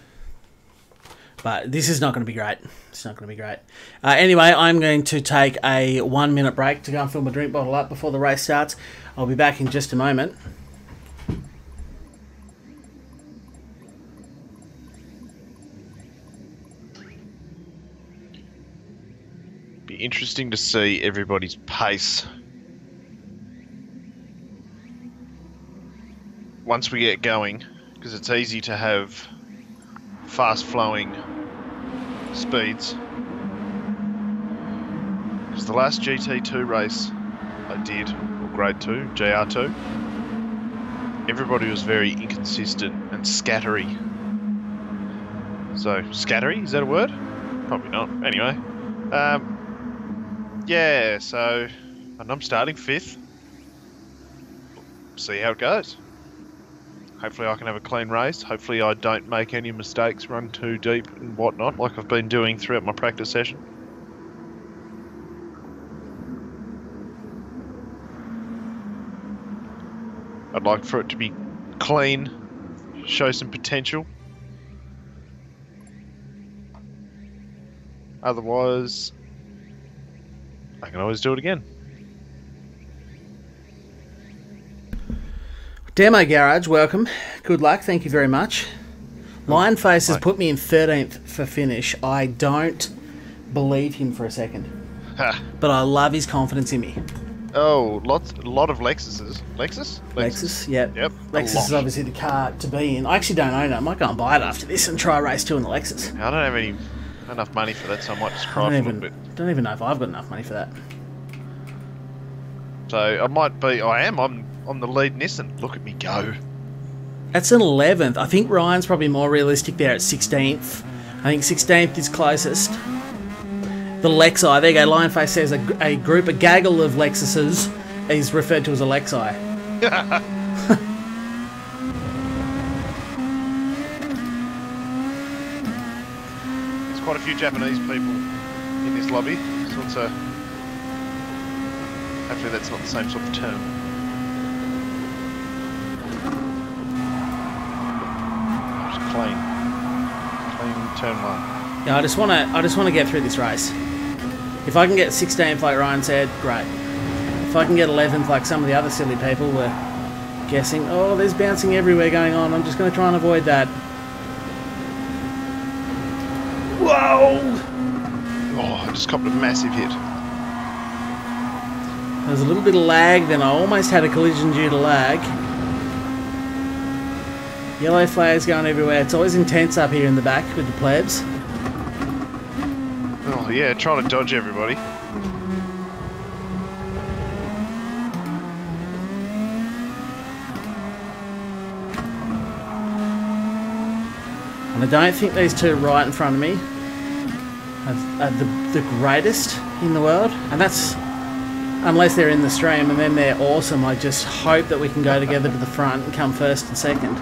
But this is not going to be great. It's not going to be great. Anyway, I'm going to take a 1-minute break to go and fill my drink bottle up before the race starts. I'll be back in just a moment. Be interesting to see everybody's pace once we get going, because it's easy to have fast-flowing speeds. Because the last GT2 race I did, or Grade 2, GR2, everybody was very inconsistent and scattery. So, scattery, is that a word? Probably not. Anyway. Yeah, so... And I'm starting 5th. See how it goes. Hopefully I can have a clean race. Hopefully I don't make any mistakes, run too deep and whatnot, like I've been doing throughout my practice session. I'd like for it to be clean, show some potential. Otherwise, I can always do it again. Demo Garage, welcome. Good luck, thank you very much. Lionface has put me in 13th for finish. I don't believe him for a second. But I love his confidence in me. Oh, a lot of Lexuses. Lexus? Lexus, yep. Yep. Lexus is obviously the car to be in. I actually don't own it. I might go and buy it after this and try race 2 in the Lexus. I don't have enough money for that, so I might just cry for a little bit. Don't even know if I've got enough money for that. So I might be. I'm on the lead Nissan. Look at me go. That's an 11th. I think Ryan's probably more realistic there at 16th. I think 16th is closest. The Lexi, there you go. Lionface says a group, a gaggle of Lexuses is referred to as a Lexi. There's quite a few Japanese people in this lobby, so hopefully that's not the same sort of term. Just clean turn 1. Yeah, I just want to get through this race. If I can get 16th like Ryan said, great. If I can get 11th like some of the other silly people were guessing, oh, there's bouncing everywhere going on, I'm just going to try and avoid that. Whoa! Oh, I just copped a massive hit. There was a little bit of lag, then I almost had a collision due to lag. Yellow flags going everywhere. It's always intense up here in the back with the plebs. Oh yeah, trying to dodge everybody. And I don't think these two right in front of me are the greatest in the world. And that's unless they're in the stream, and then they're awesome. I just hope that we can go together to the front and come first and second.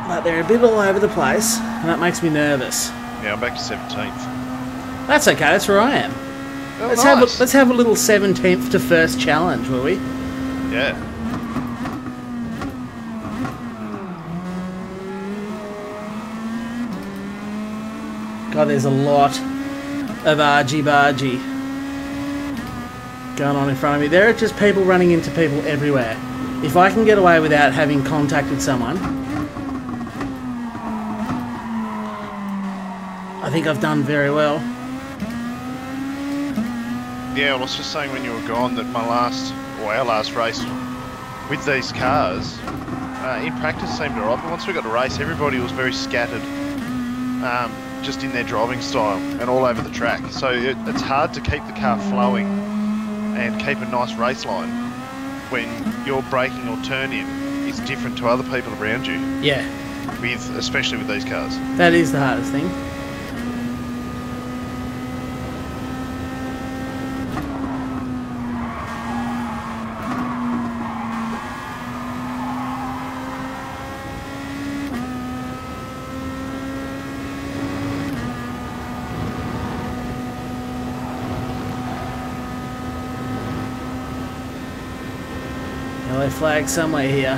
But they're a bit all over the place, and that makes me nervous. Yeah, I'm back to 17th. That's okay, that's where I am. Oh, let's have a little 17th to first challenge, will we? Yeah. God, there's a lot of argy-bargy going on in front of me. There are just people running into people everywhere. If I can get away without having contact with someone, I think I've done very well. Yeah, well, I was just saying when you were gone that our last race with these cars, in practice seemed alright, but once we got to race, everybody was very scattered, just in their driving style and all over the track. So it's hard to keep the car flowing and keep a nice race line when your braking or turn-in is different to other people around you. Yeah. Especially with these cars. That is the hardest thing. Yellow flag somewhere here.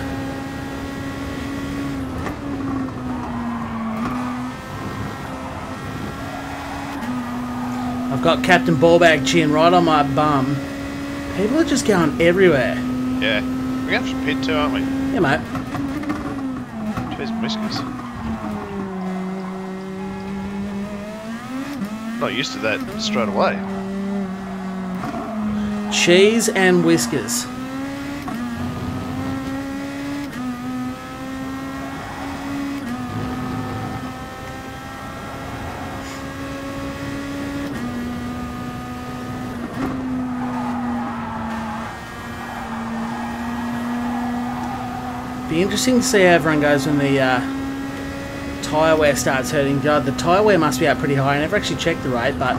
I've got Captain Ballbag Chin right on my bum. People are just going everywhere. Yeah. We're going to pit too, aren't we? Yeah, mate. Cheers, whiskers. Not used to that straight away. Cheese and whiskers. Be interesting to see how everyone goes when the tyre wear starts hurting. God, the tyre wear must be out pretty high. I never actually checked the rate, but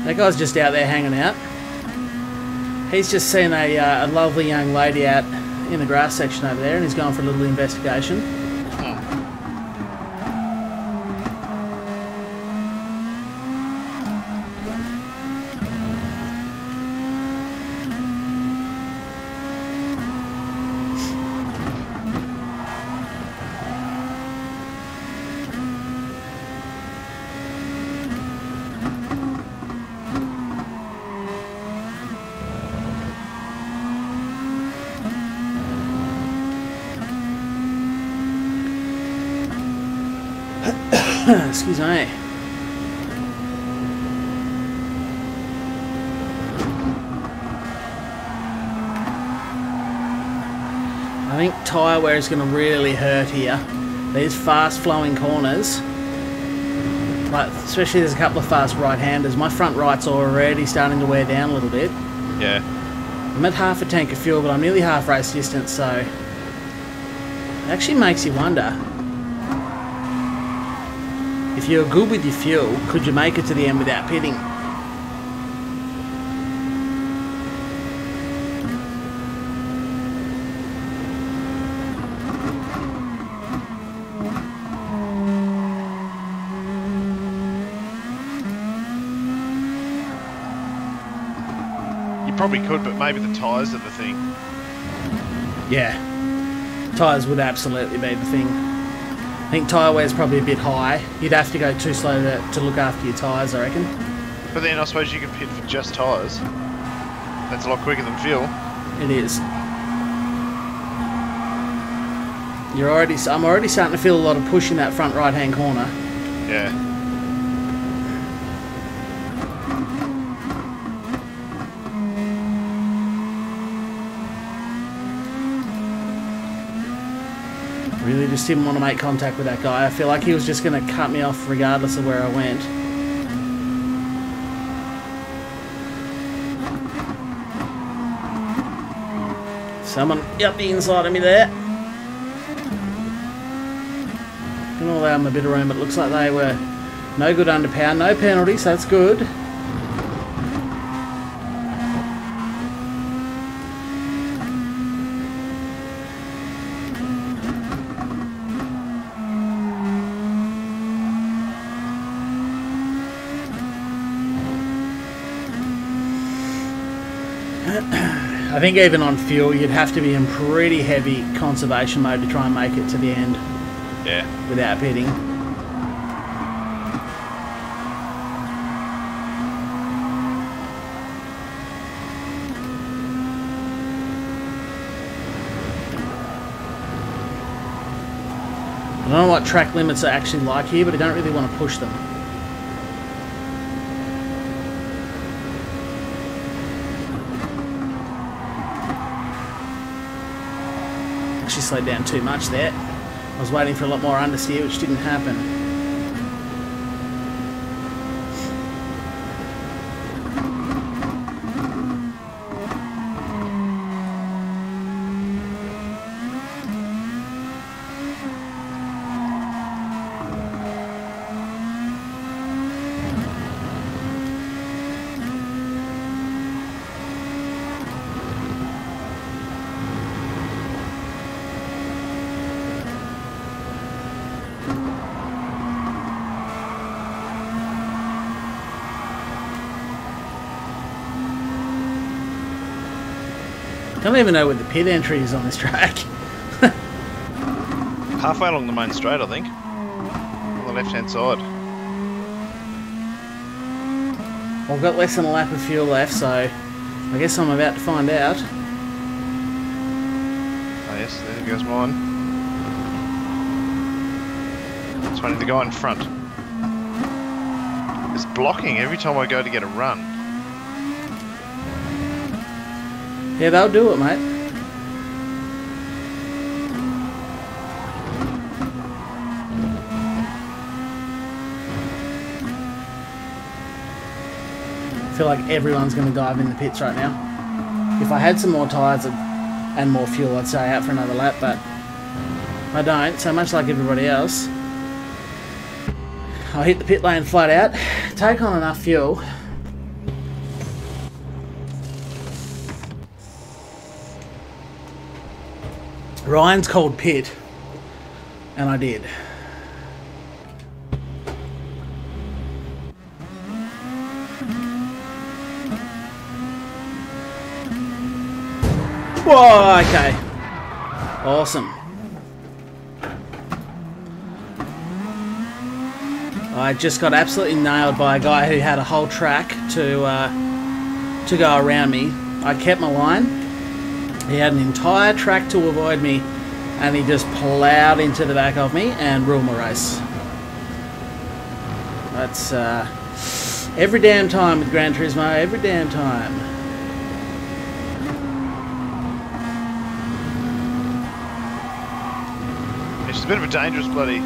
that guy's just out there hanging out. He's just seen a lovely young lady out in the grass section over there, and he's going for a little investigation. Excuse me. I think tyre wear is going to really hurt here. These fast flowing corners, like especially there's a couple of fast right-handers. My front right's already starting to wear down a little bit. Yeah. I'm at half a tank of fuel, but I'm nearly half race distance, so it actually makes you wonder. If you're good with your fuel, could you make it to the end without pitting? You probably could, but maybe the tyres are the thing. Yeah, tyres would absolutely be the thing. I think tyre wear is probably a bit high. You'd have to go too slow to look after your tyres, I reckon. But then I suppose you can pit for just tyres. That's a lot quicker than fuel. It is. I'm already starting to feel a lot of push in that front right-hand corner. Yeah. Really just didn't want to make contact with that guy. I feel like he was just going to cut me off regardless of where I went. Someone up the inside of me there. Gonna allow them a bit of room, but it looks like they were no good under power. No penalty, so that's good. I think even on fuel, you'd have to be in pretty heavy conservation mode to try and make it to the end. Yeah. Without pitting. I don't know what track limits are actually like here, but I don't really want to push them. Actually slowed down too much there. I was waiting for a lot more understeer, which didn't happen. I don't even know where the pit entry is on this track. Halfway along the main straight, I think. On the left-hand side. Well, I've got less than a lap of fuel left, so I guess I'm about to find out. Oh yes, there goes mine. It's waiting the guy in front. It's blocking every time I go to get a run. Yeah, they'll do it, mate. I feel like everyone's going to dive in the pits right now. If I had some more tyres and more fuel, I'd stay out for another lap, but I don't. So much like everybody else, I'll hit the pit lane flat out, take on enough fuel. Ryan's called pit, and I did. Whoa, okay. Awesome. I just got absolutely nailed by a guy who had a whole track to go around me. I kept my line. He had an entire track to avoid me, and he just ploughed into the back of me and ruined my race. That's every damn time with Gran Turismo, every damn time. It's a bit of a dangerous bloody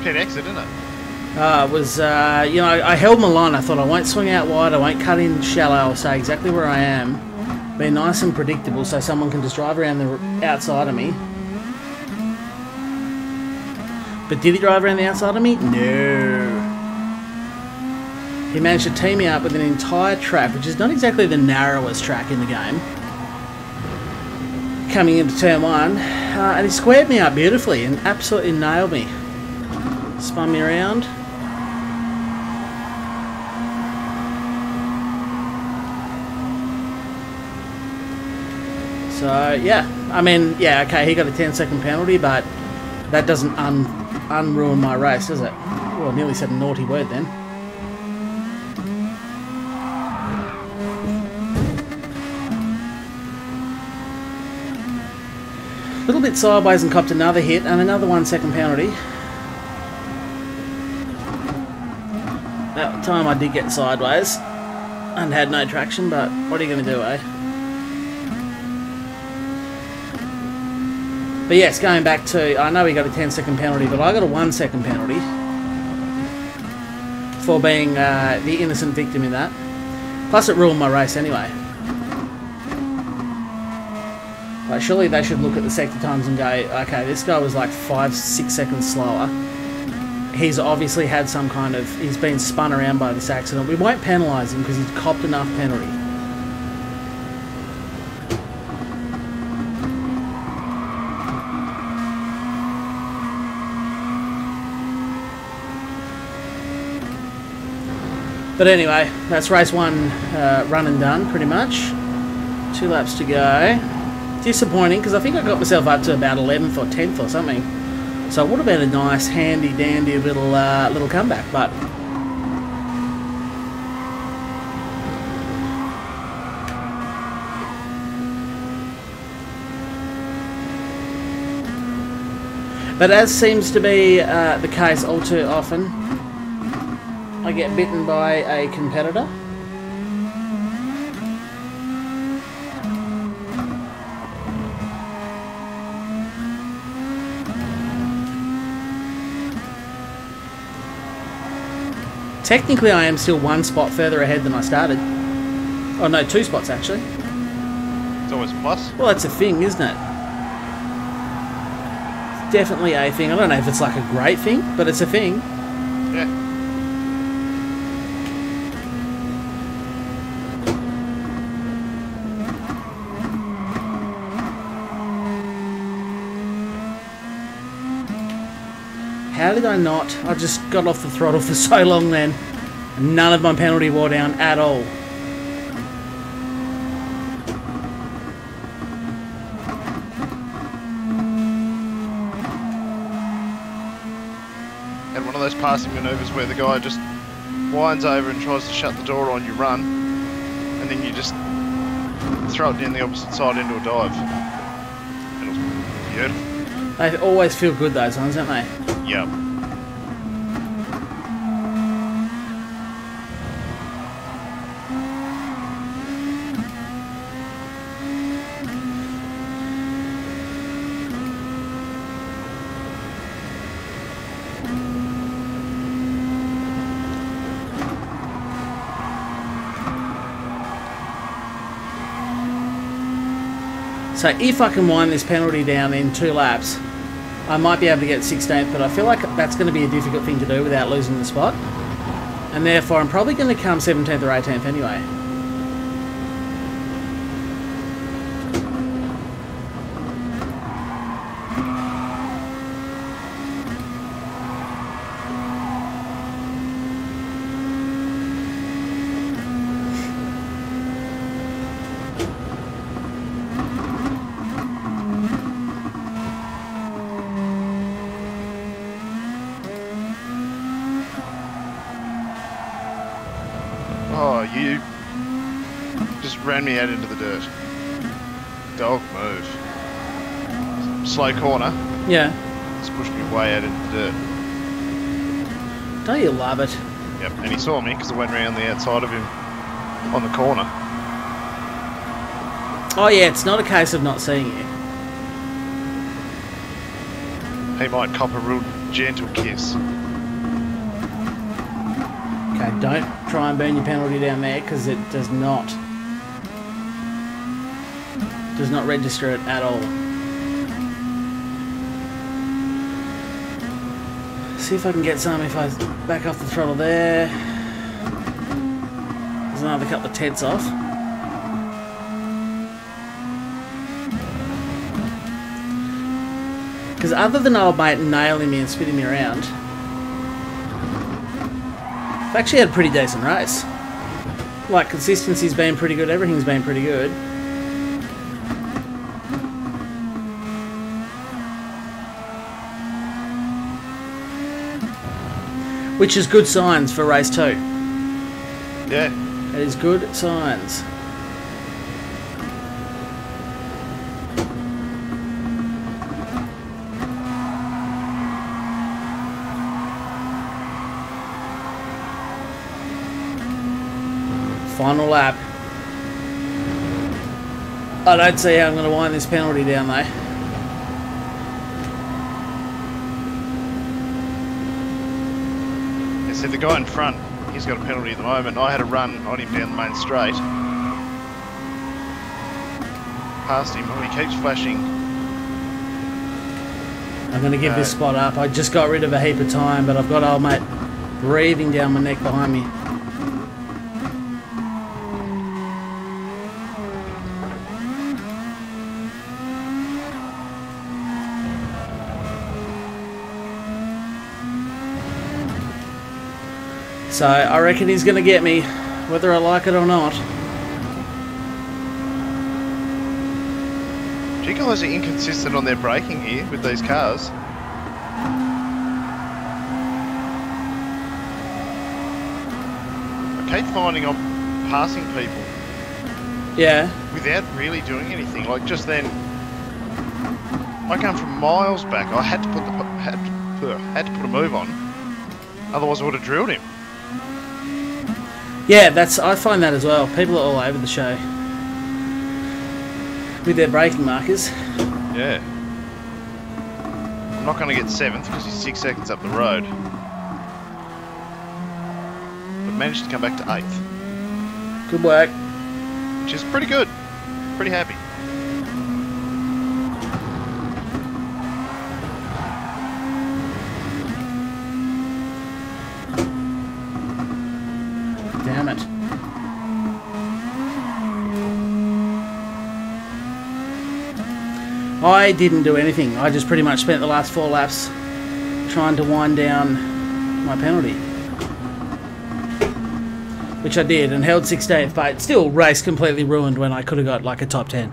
pit exit, isn't it? It was, you know, I held my line. I thought I won't swing out wide, I won't cut in shallow, I'll stay exactly where I am. Be nice and predictable so someone can just drive around the outside of me. But did he drive around the outside of me? No. He managed to tee me up with an entire track, which is not exactly the narrowest track in the game, coming into turn one, and he squared me up beautifully and absolutely nailed me. Spun me around. So yeah, I mean, yeah, okay, he got a 10-second penalty, but that doesn't unruin my race, does it? Well, I nearly said a naughty word then. A little bit sideways and copped another hit and another 1-second penalty. That time I did get sideways and had no traction, but what are you going to do, eh? But yes, going back to, I know he got a 10-second penalty, but I got a 1-second penalty for being the innocent victim in that. Plus it ruined my race anyway. Like, surely they should look at the sector times and go, okay, this guy was like 5-6 seconds slower. He's obviously had some kind of, he's been spun around by this accident. We won't penalise him because he's copped enough penalty. But anyway, that's race one run and done, pretty much. 2 laps to go. Disappointing, because I think I got myself up to about 11th or 10th or something. So it would have been a nice, handy-dandy little comeback, but... But as seems to be the case all too often, I get bitten by a competitor. Technically, I am still 1 spot further ahead than I started. Oh no, 2 spots actually. It's always a plus. Well, that's a thing, isn't it? It's definitely a thing. I don't know if it's like a great thing, but it's a thing. Yeah. How did I not? I just got off the throttle for so long then. None of my penalty wore down at all. And one of those passing manoeuvres where the guy just winds over and tries to shut the door on you, run, and then you just throw it down the opposite side into a dive. It was beautiful. They always feel good, those ones, don't they? Yep. So if I can wind this penalty down in 2 laps, I might be able to get 16th, but I feel like that's going to be a difficult thing to do without losing the spot. And therefore, I'm probably going to come 17th or 18th anyway. Oh, you just ran me out into the dirt. Dog move. Slow corner. Yeah. Just pushed me way out into the dirt. Don't you love it? Yep, and he saw me because I went around the outside of him on the corner. Oh yeah, it's not a case of not seeing you. He might cop a real gentle kiss. Okay, don't try and burn your penalty down there because it does not register it at all. See if I can get some if I back off the throttle there. There's another couple of tenths off. Because other than old mate nailing me and spinning me around, I've actually had a pretty decent race. Like, consistency's been pretty good, everything's been pretty good. Which is good signs for race 2. Yeah. It is good signs. Final lap. I don't see how I'm going to wind this penalty down though. Yeah, see the guy in front, he's got a penalty at the moment. I had a run on him down the main straight. Past him, he keeps flashing. I'm going to give this spot up. I just got rid of a heap of time, but I've got old mate breathing down my neck behind me. So I reckon he's going to get me, whether I like it or not. You guys are inconsistent on their braking here with these cars. I keep finding I'm passing people. Yeah. Without really doing anything. Like just then, I came from miles back. I had to put had to put a move on. Otherwise, I would have drilled him. Yeah, I find that as well. People are all over the show with their braking markers. Yeah. I'm not going to get 7th because he's 6 seconds up the road. But managed to come back to 8th. Good work. Which is pretty good. Pretty happy. Damn it. I didn't do anything. I just pretty much spent the last 4 laps trying to wind down my penalty. Which I did and held 16th, but still race completely ruined when I could have got like a top 10.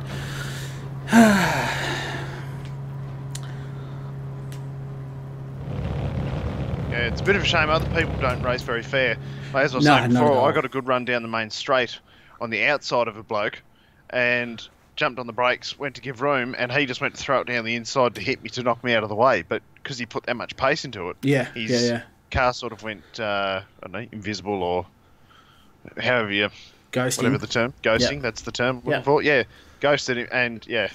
Yeah, it's a bit of a shame other people don't race very fair. Like, as I was saying before, I got a good run down the main straight on the outside of a bloke and jumped on the brakes, went to give room, and he just went to throw it down the inside to hit me to knock me out of the way. But because he put that much pace into it, his car sort of went, I don't know, invisible or however you... Ghosting. Whatever the term. Ghosting, that's the term I'm looking for. Yeah, ghosted him, and yeah.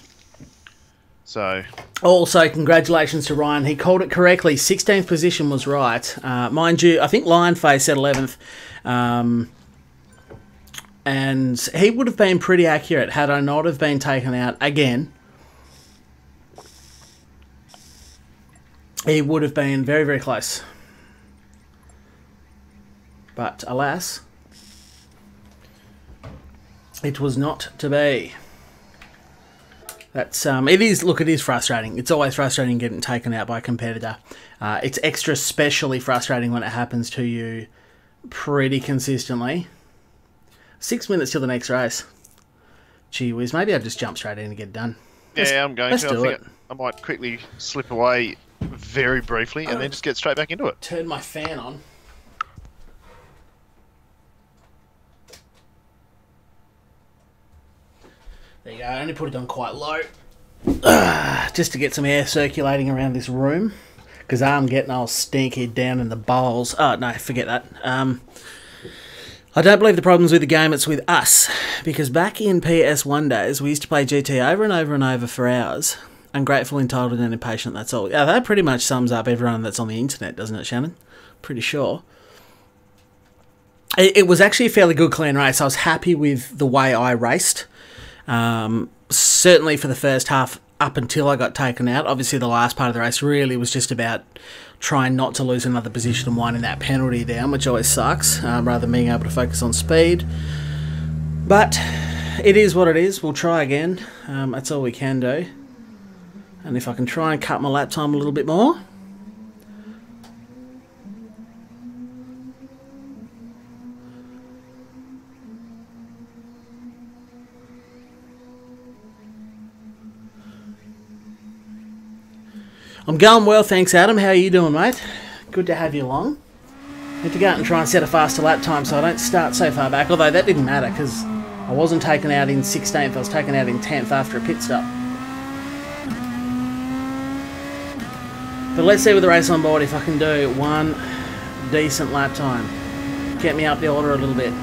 So... Also, congratulations to Ryan. He called it correctly. 16th position was right. Mind you, I think Lionface said 11th. And he would have been pretty accurate had I not have been taken out again. He would have been very, very close. But alas, it was not to be. That's it is frustrating. It's always frustrating getting taken out by a competitor. It's extra specially frustrating when it happens to you pretty consistently. 6 minutes till the next race. Gee whiz, maybe I'll just jump straight in and get it done. I'm going to. I think I might quickly slip away very briefly and then just get straight back into it. Turn my fan on. There you go, I only put it on quite low. Just to get some air circulating around this room. Because I'm getting all stinky down in the bowels. Oh, no, forget that. I don't believe the problem's with the game, it's with us. Because back in PS1 days, we used to play GT over and over and over for hours. Ungrateful, entitled, and impatient, that's all. Yeah, that pretty much sums up everyone that's on the internet, doesn't it, Shannon? Pretty sure. It was actually a fairly good, clean race. I was happy with the way I raced. Certainly for the first half, up until I got taken out. Obviously, the last part of the race really was just about trying not to lose another position and winding that penalty down, which always sucks, rather than being able to focus on speed. But it is what it is. We'll try again. That's all we can do. And if I can try and cut my lap time a little bit more. I'm going well, thanks, Adam. How are you doing, mate? Good to have you along. Need to go out and try and set a faster lap time so I don't start so far back, although that didn't matter because I wasn't taken out in 16th, I was taken out in 10th after a pit stop. But let's see with the race on board if I can do one decent lap time. Get me up the order a little bit.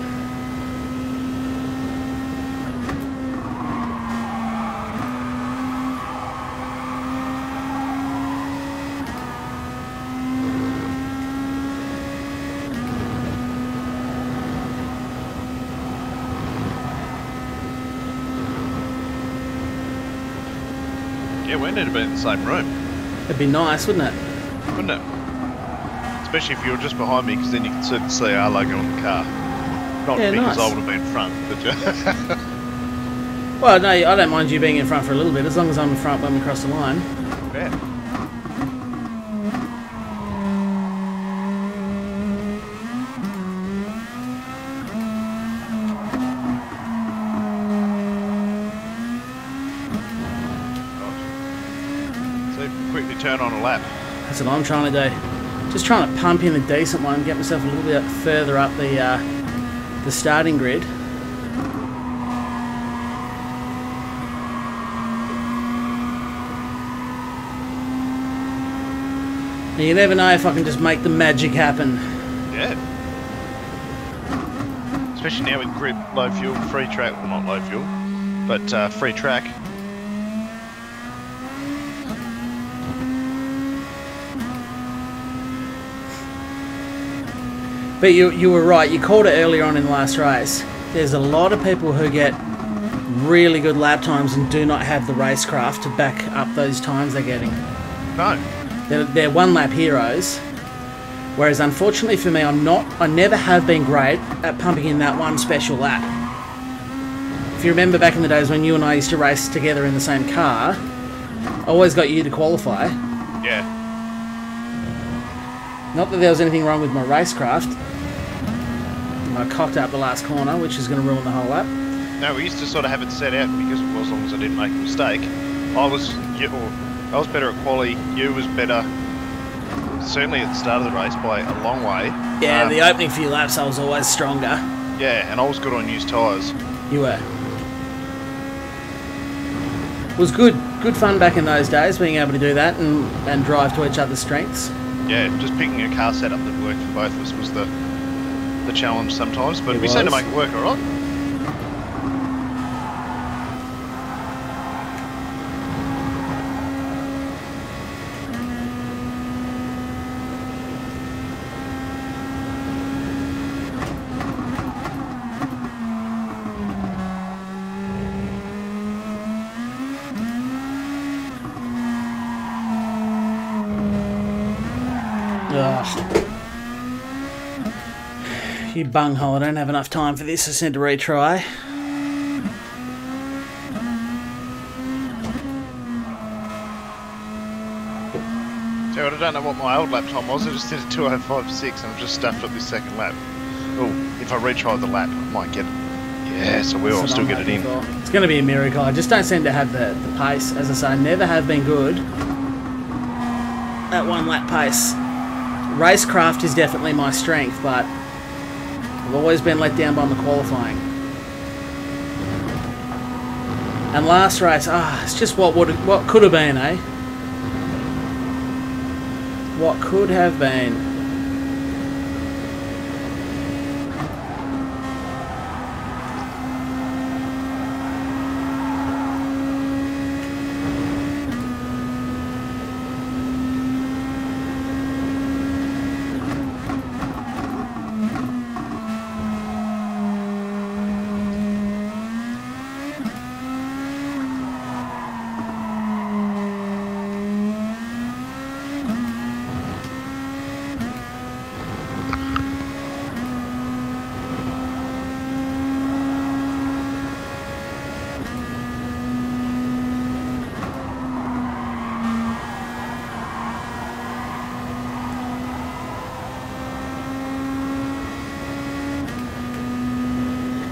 Yeah, we need to be in the same room. It'd be nice, wouldn't it? Wouldn't it? Especially if you were just behind me, because then you could see the CR logo on the car. Not yeah, because nice. I would have been front, but well, no, I don't mind you being in front for a little bit, as long as I'm in front when we cross the line. Yeah. Quickly turn on a lap. That's what I'm trying to do. Just trying to pump in a decent one, get myself a little bit further up the starting grid. And you never know if I can just make the magic happen. Yeah. Especially now with grid, low fuel, free track. Well, not low fuel, but free track. But you were right, you called it earlier on in the last race. There's a lot of people who get really good lap times and do not have the racecraft to back up those times they're getting. No. They're one lap heroes. Whereas unfortunately for me, I never have been great at pumping in that one special lap. If you remember back in the days when you and I used to race together in the same car, I always got you to qualify. Yeah. Not that there was anything wrong with my racecraft. I cocked up the last corner, which is going to ruin the whole lap. No, we used to sort of have it set out because, well, as long as I didn't make a mistake, I was better at quali. You was better, certainly at the start of the race by a long way. Yeah, the opening few laps I was always stronger. Yeah, and I was good on used tyres. You were. It was good fun back in those days, being able to do that and drive to each other's strengths. Yeah, just picking a car setup that worked for both of us was the challenge sometimes, but we seem to make it work all right. Ugh. You bunghole, I don't have enough time for this. I just need to retry. So I don't know what my old lap time was. I just did a 2:05.6 and I've just stuffed up this second lap. Oh, if I retry the lap, I might get it. Yes, I will. I'll still get it in. It's going to be a miracle. I just don't seem to have the pace. As I say, I never have been good at one lap pace. Racecraft is definitely my strength, but I've always been let down by my qualifying. And last race, it's just what could have been, eh? What could have been.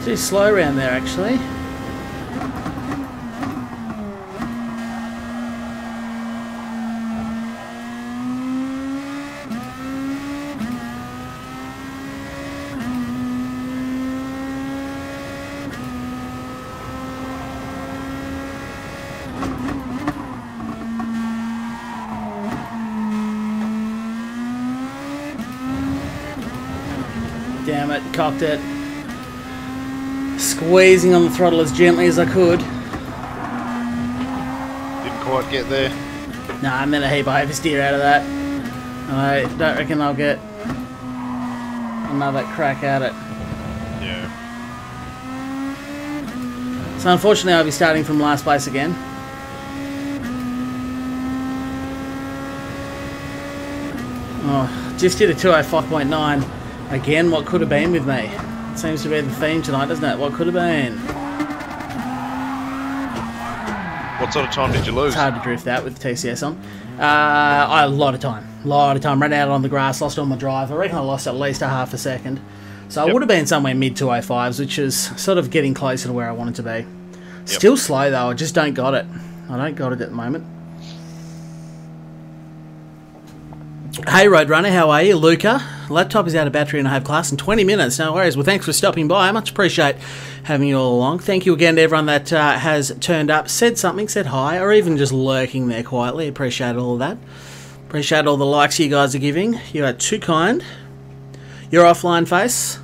Too slow around there, actually. Damn it, cocked it. Squeezing on the throttle as gently as I could. Didn't quite get there. Nah, I'm in a heap of oversteer out of that. I don't reckon I'll get another crack at it. Yeah. So unfortunately I'll be starting from last place again. Oh, just did a 205.9. Again, what could have been with me? Seems to be the theme tonight, doesn't it? What could have been? What sort of time did you lose? It's hard to drift that with TCS on. A lot of time. Ran out on the grass, lost all my drive. I reckon I lost at least a half a second. So I would have been somewhere mid 205s, which is sort of getting closer to where I wanted to be. Still slow though, I just don't got it. I don't got it at the moment. Hey Roadrunner, how are you? Luca, laptop is out of battery and I have class in 20 minutes. No worries. Well, thanks for stopping by. I much appreciate having you all along. Thank you again to everyone that has turned up, said something, said hi, or even just lurking there quietly. Appreciate all of that. Appreciate all the likes you guys are giving. You are too kind. You're offline, face.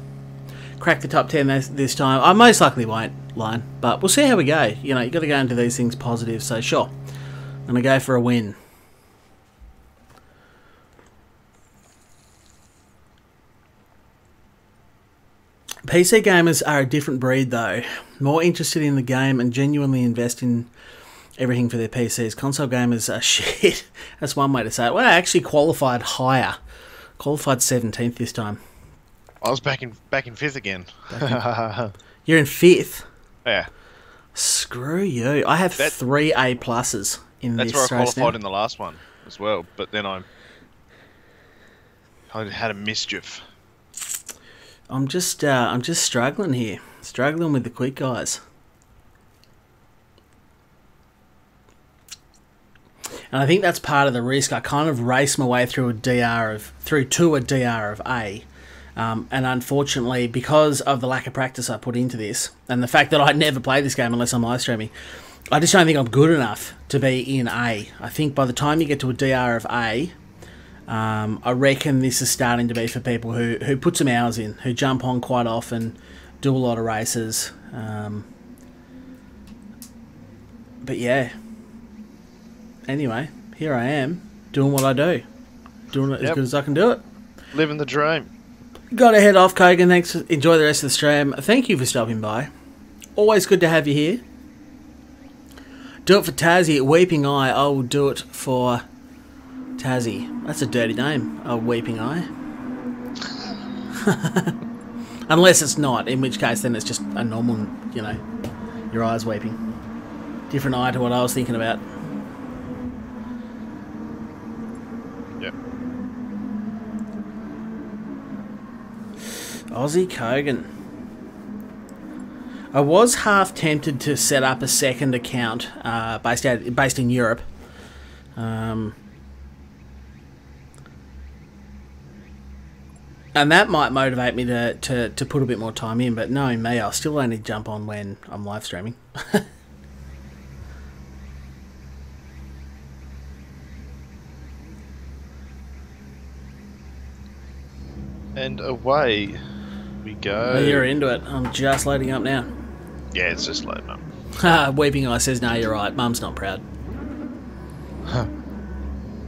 Crack the top 10 this time. I most likely won't, line, but we'll see how we go. You know, you got to go into these things positive, so sure. I'm going to go for a win. PC gamers are a different breed though, more interested in the game and genuinely invest in everything for their PCs. Console gamers are shit. That's one way to say it. Well, I actually qualified higher. Qualified 17th this time. I was back in 5th again. You're in 5th? Yeah. Screw you. I have 3 A pluses in this race. That's where I qualified in the last one as well, but then I had a mischief. I'm just struggling here. Struggling with the quick guys. And I think that's part of the risk. I kind of race my way through to a DR of A. And unfortunately, because of the lack of practice I put into this, and the fact that I never play this game unless I'm live streaming, I just don't think I'm good enough to be in A. I think by the time you get to a DR of A, I reckon this is starting to be for people who put some hours in, who jump on quite often, do a lot of races. But yeah. Anyway, here I am, doing what I do. Doing it as good as I can do it. Living the dream. Got to head off, Kogan. Thanks. Enjoy the rest of the stream. Thank you for stopping by. Always good to have you here. Do it for Tazzy at Weeping Eye. I will do it for Tassie. That's a dirty name. A weeping eye. Unless it's not, in which case then it's just a normal, you know, your eye's weeping. Different eye to what I was thinking about. Yep. Aussie Kogan. I was half tempted to set up a second account based in Europe. And that might motivate me to put a bit more time in, but knowing me, I'll still only jump on when I'm live streaming. And away we go. Oh, you're into it. I'm just loading up now. Yeah, it's just loading up. Weeping Eye says, no, you're right. Mum's not proud.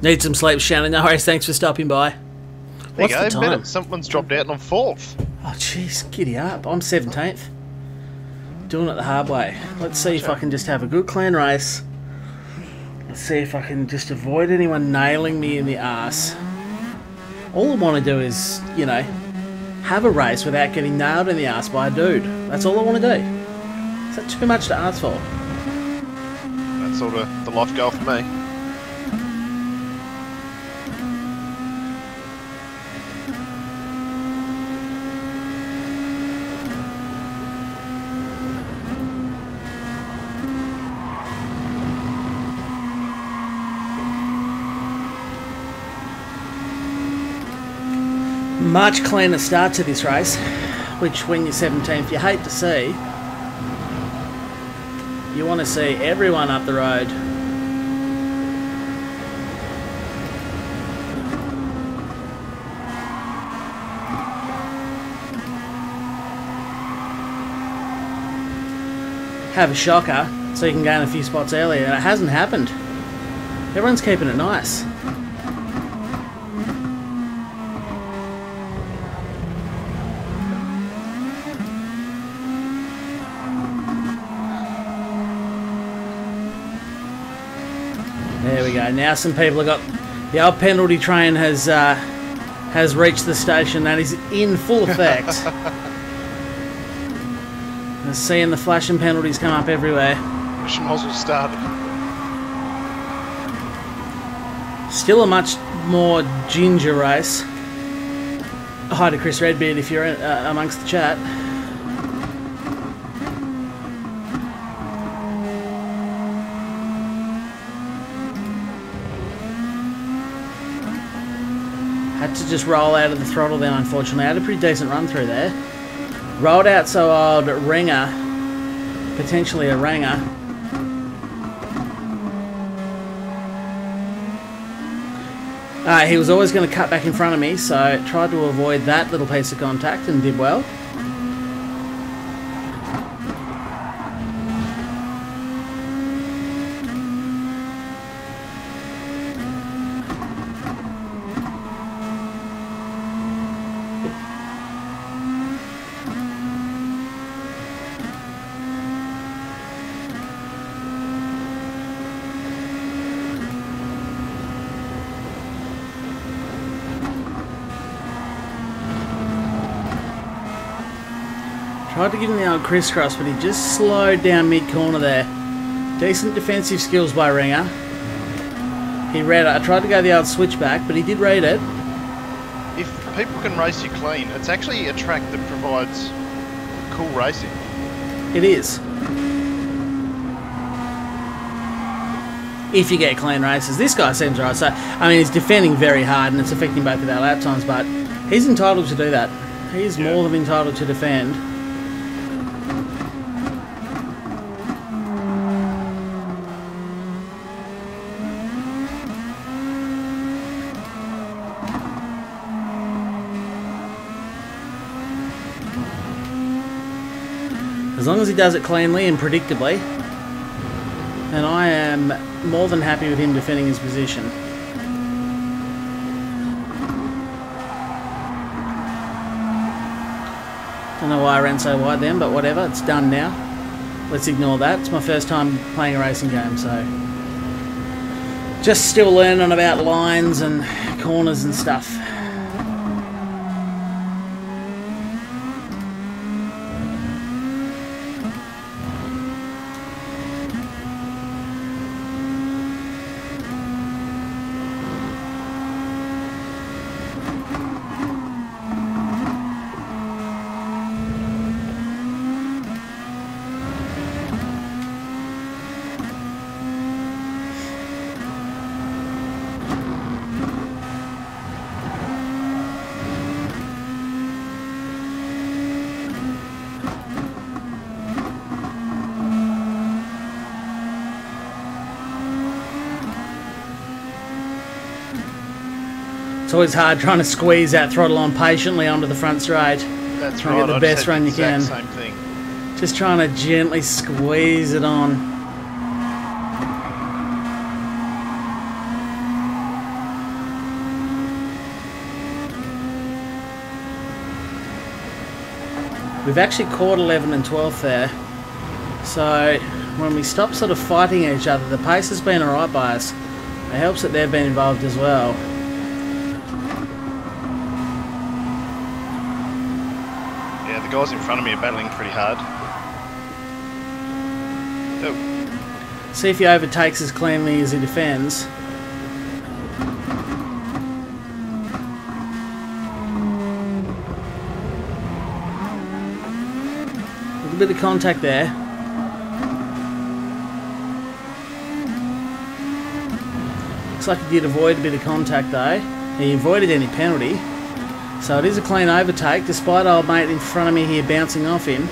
Need some sleep, Shannon. No worries, thanks for stopping by. There What's you go, the time? Bennett, someone's dropped out and I'm 4th. Oh, jeez, giddy up. I'm 17th. Doing it the hard way. Let's see if I can just have a good clean race. Let's see if I can just avoid anyone nailing me in the arse. All I want to do is, you know, have a race without getting nailed in the arse by a dude. That's all I want to do. Is that too much to ask for? That's sort of the life goal for me. Much cleaner start to this race, which when you're 17th you hate to see. You want to see everyone up the road. Have a shocker so you can gain a few spots earlier, and it hasn't happened. Everyone's keeping it nice. There we go. Now some people have got the old penalty train has reached the station and is in full effect. Seeing the flashing penalties come up everywhere. Mission Hosel started. Still a much more ginger race. Hi to Chris Redbeard if you're amongst the chat. Had to just roll out of the throttle then, unfortunately. I had a pretty decent run through there. Rolled out so old Ringer, potentially a Ranger. He was always going to cut back in front of me, so tried to avoid that little piece of contact and did well. Tried to give him the old crisscross, but he just slowed down mid-corner there. Decent defensive skills by Ringer. He read it. I tried to go the old switchback, but he did read it. If people can race you clean, it's actually a track that provides cool racing. It is. If you get clean races. This guy seems right. So, I mean, he's defending very hard and it's affecting both of our lap times, but he's entitled to do that. He's more than entitled to defend. As long as he does it cleanly and predictably, then I am more than happy with him defending his position. Don't know why I ran so wide then, but whatever, it's done now. Let's ignore that. It's my first time playing a racing game, so Just still learning about lines and corners and stuff. It's always hard trying to squeeze that throttle on patiently onto the front straight. That's Trying to right. get the best run you can. Same thing. Just trying to gently squeeze it on. We've actually caught 11 and 12th there. So when we stop sort of fighting each other, the pace has been alright by us. It helps that they've been involved as well. The guys in front of me are battling pretty hard. Oh. See if he overtakes as cleanly as he defends. A little bit of contact there. Looks like he did avoid a bit of contact though. He avoided any penalty. So it is a clean overtake, despite old mate in front of me here bouncing off him.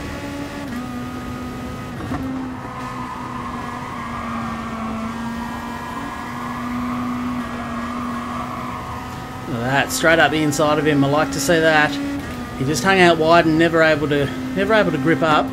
Look at that, straight up the inside of him. I like to see that. He just hung out wide and never able to grip up.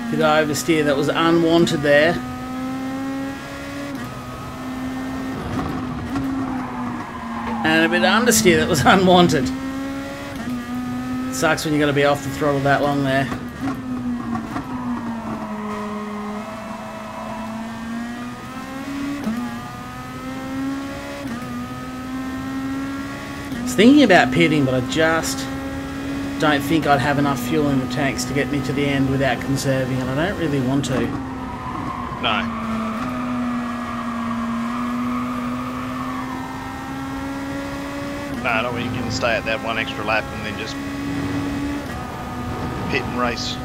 Bit of oversteer that was unwanted there. And a bit of understeer that was unwanted. Sucks when you got to be off the throttle that long there. I was thinking about pitting, but I just don't think I'd have enough fuel in the tanks to get me to the end without conserving, and I don't really want to. No. No, not when you can stay at that one extra lap and then just pit and race.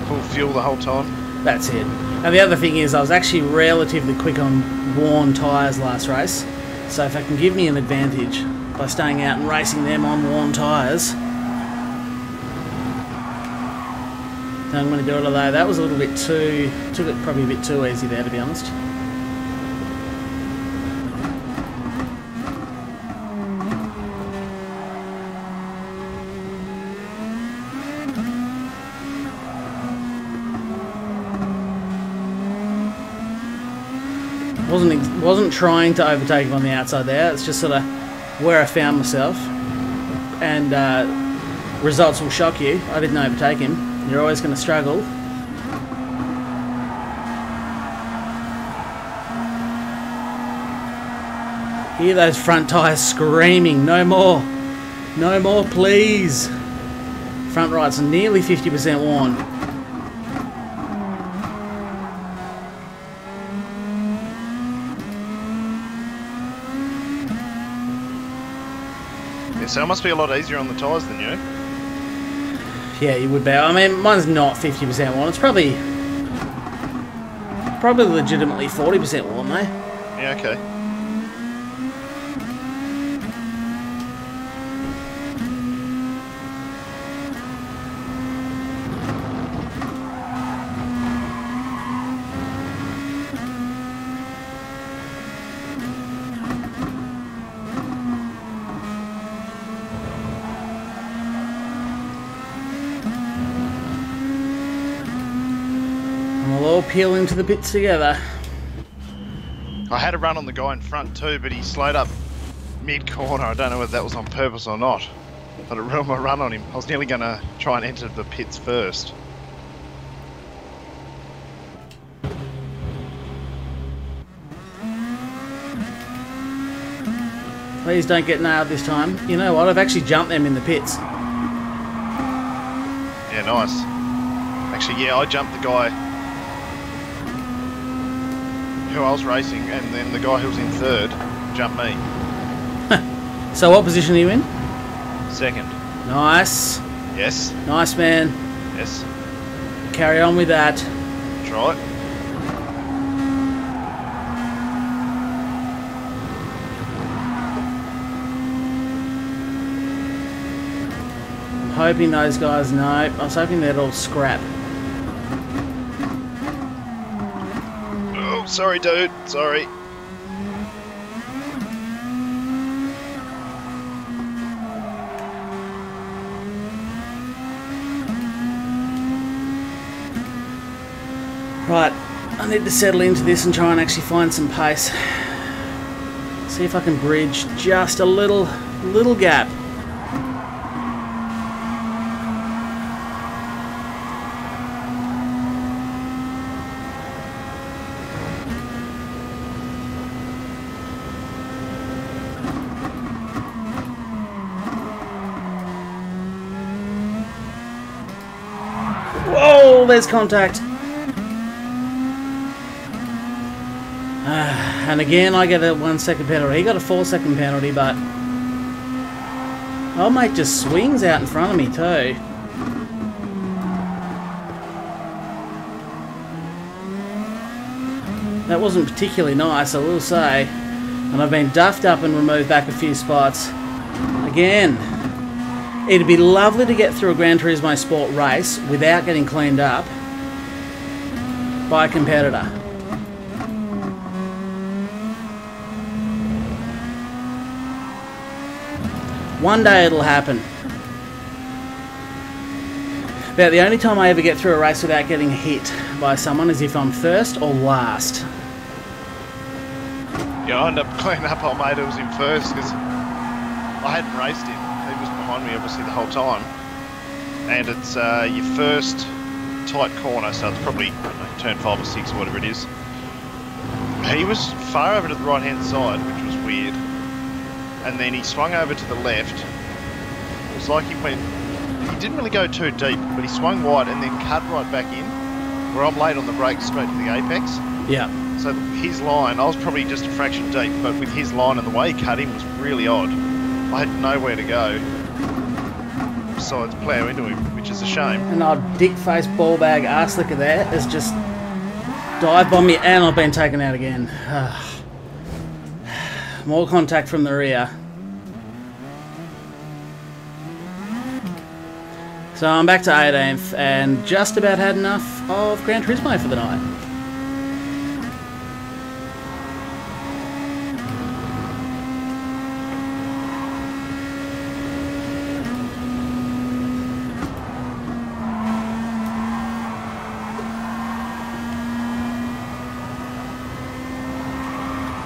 Full fuel the whole time. That's it. Now the other thing is I was actually relatively quick on worn tyres last race, so if I can give me an advantage by staying out and racing them on worn tyres, I'm going to do it, although that was a little bit too, took it probably a bit too easy there, to be honest. Wasn't trying to overtake him on the outside there. It's just sort of where I found myself, and results will shock you. I didn't overtake him. You're always going to struggle. Hear those front tyres screaming, no more. No more, please. Front right's nearly 50% worn. Yeah, so it must be a lot easier on the tyres than you. Yeah, you would be. I mean, mine's not 50% worn. It's probably legitimately 40% worn, though. Yeah, okay. We'll all peel into the pits together. I had a run on the guy in front too, but he slowed up mid-corner. I don't know whether that was on purpose or not, but it ruined my run on him. I was nearly going to try and enter the pits first. Please don't get nailed this time. You know what? I've actually jumped them in the pits. Yeah, nice. Actually, yeah, I jumped the guy who I was racing, and then the guy who was in third jumped me. So what position are you in? Second. Nice. Yes. Nice, man. Yes. Carry on with that. Try it. Hoping those guys know. I was hoping they'd all scrap. Oh, sorry, dude. Sorry. Right, I need to settle into this and try and actually find some pace. See if I can bridge just a little gap. Whoa, there's contact. And again, I get a 1 second penalty. He got a 4 second penalty, but old mate just swings out in front of me too. That wasn't particularly nice, I will say. And I've been duffed up and removed back a few spots. Again, it'd be lovely to get through a Gran Turismo Sport race without getting cleaned up by a competitor. One day it'll happen. About the only time I ever get through a race without getting hit by someone is if I'm first or last. Yeah, I ended up cleaning up old mate who was in first because I hadn't raced him. He was behind me obviously the whole time. And it's your first tight corner, so it's probably, I don't know, turn 5 or 6 or whatever it is. He was far over to the right hand side, which was weird. And then he swung over to the left. It was like he didn't really go too deep, but he swung wide and then cut right back in, where I'm late on the brakes straight to the apex. Yeah. So his line, I was probably just a fraction deep, but with his line and the way he cut in was really odd. I had nowhere to go besides plough into him, which is a shame. And old dick-faced ball-bag arse-licker there has just dived on me and I've been taken out again. More contact from the rear. So I'm back to 18th and just about had enough of Gran Turismo for the night.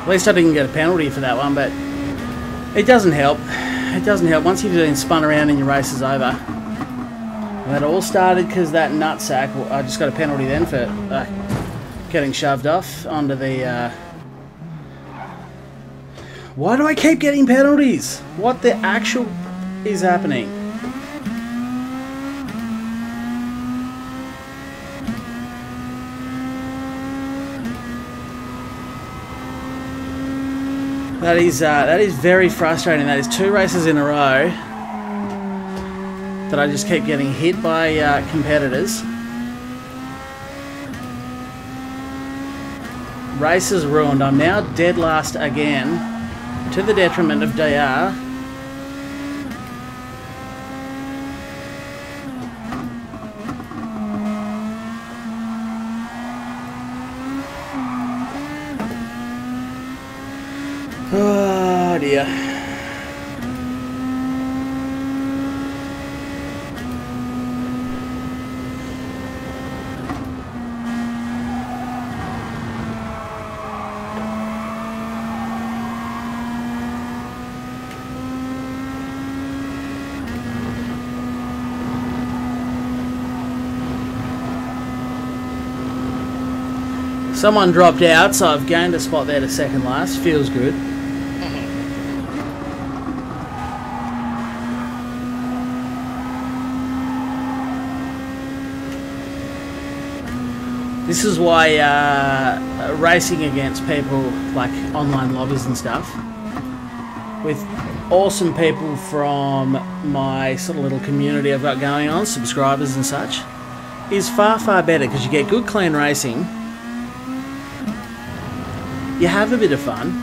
At least I didn't get a penalty for that one, but it doesn't help. It doesn't help. Once you've been spun around and your race is over. And that all started because that nutsack, well, I just got a penalty then for getting shoved off onto the... Why do I keep getting penalties? What the actual is happening? That is very frustrating. That is 2 races in a row that I just keep getting hit by competitors. Race is ruined. I'm now dead last again, to the detriment of DR. Oh dear. Someone dropped out, so I've gained a spot there to second last. Feels good. This is why racing against people like online lobbies and stuff with awesome people from my sort of little community I've got going on, subscribers and such, is far, far better because you get good, clean racing. You have a bit of fun.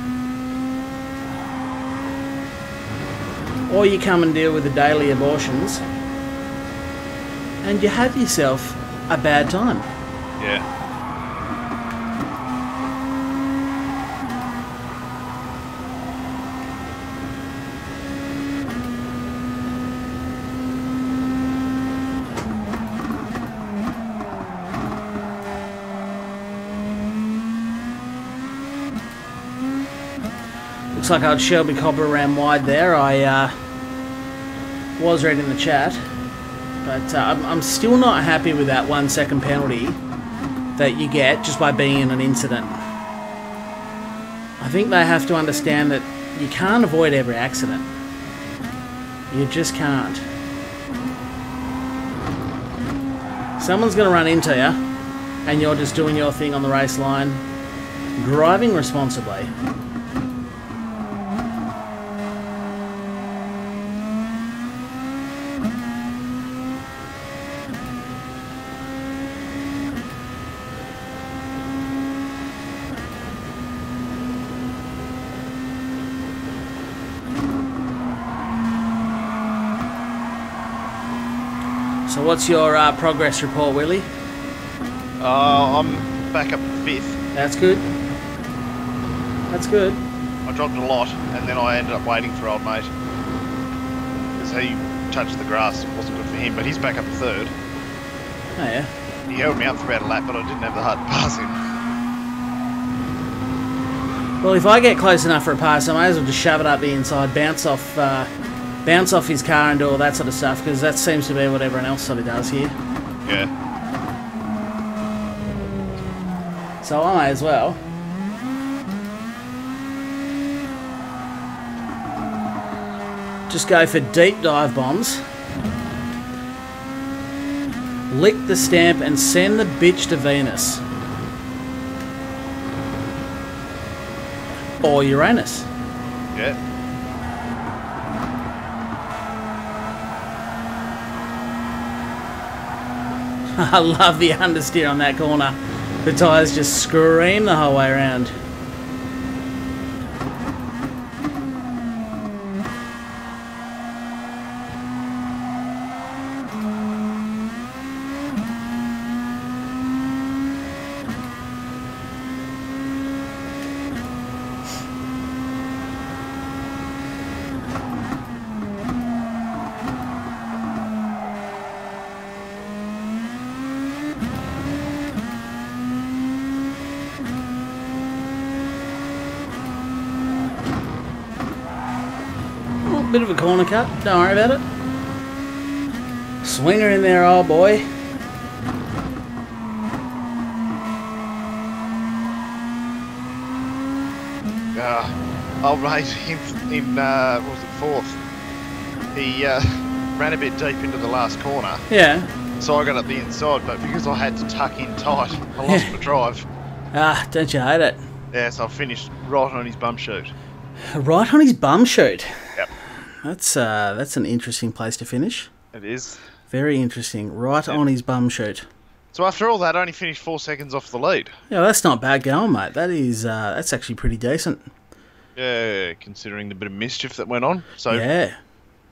Or you come and deal with the daily abortions and you have yourself a bad time. Yeah. Looks like I'd Shelby Cobber around wide there. I was reading the chat, but I'm still not happy with that 1 second penalty that you get just by being in an incident. I think they have to understand that you can't avoid every accident. You just can't. Someone's going to run into you and you're just doing your thing on the race line, driving responsibly. So what's your progress report, Willie? I'm back up 5th. That's good. That's good. I dropped a lot, and then I ended up waiting for old mate. Because he touched the grass. It wasn't good for him, but he's back up 3rd. Oh, yeah. He held me up for about a lap, but I didn't have the heart to pass him. Well, if I get close enough for a pass, I may as well just shove it up the inside, bounce off his car and do all that sort of stuff, because that seems to be what everyone else sort of does here. Yeah. So I may as well. Just go for deep dive bombs. Lick the stamp and send the bitch to Venus. Or Uranus. Yeah. I love the understeer on that corner. The tyres just scream the whole way around. Bit of a corner cut, don't worry about it. Swinger in there, old boy. Old mate in what was it, 4th? He ran a bit deep into the last corner. Yeah. So I got up the inside, but because I had to tuck in tight, I lost my drive. Ah, don't you hate it? Yeah, so I finished right on his bum shoot. Right on his bum shoot. Yep. That's an interesting place to finish. It is. Very interesting. Right on his bum shoot. So after all that, I only finished 4 seconds off the lead. Yeah, that's not bad going, mate. That is that's actually pretty decent. Yeah, considering the bit of mischief that went on. So yeah.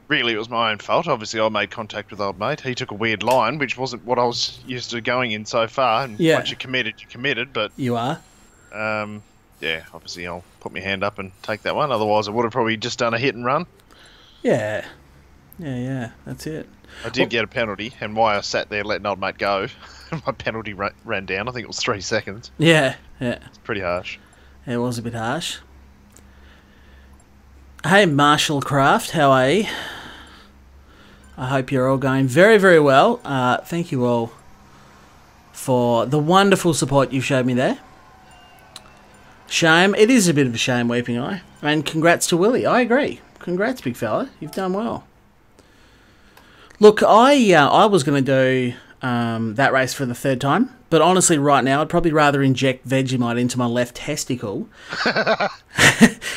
Really, it was my own fault. Obviously, I made contact with old mate. He took a weird line, which wasn't what I was used to going in so far. And once you're committed, you're committed. But you are. Yeah, obviously, I'll put my hand up and take that one. Otherwise, I would have probably just done a hit and run. Yeah. Yeah, that's it. I did get a penalty, and why I sat there letting old mate go, my penalty ran down. I think it was 3 seconds. Yeah. It's pretty harsh. It was a bit harsh. Hey, Marshall Craft, how are you? I hope you're all going very, very well. Thank you all for the wonderful support you showed me there. Shame. It is a bit of a shame, Weeping Eye. And congrats to Willie. I agree. Congrats, big fella. You've done well. Look, I was going to do that race for the third time, but honestly, right now, I'd probably rather inject Vegemite into my left testicle.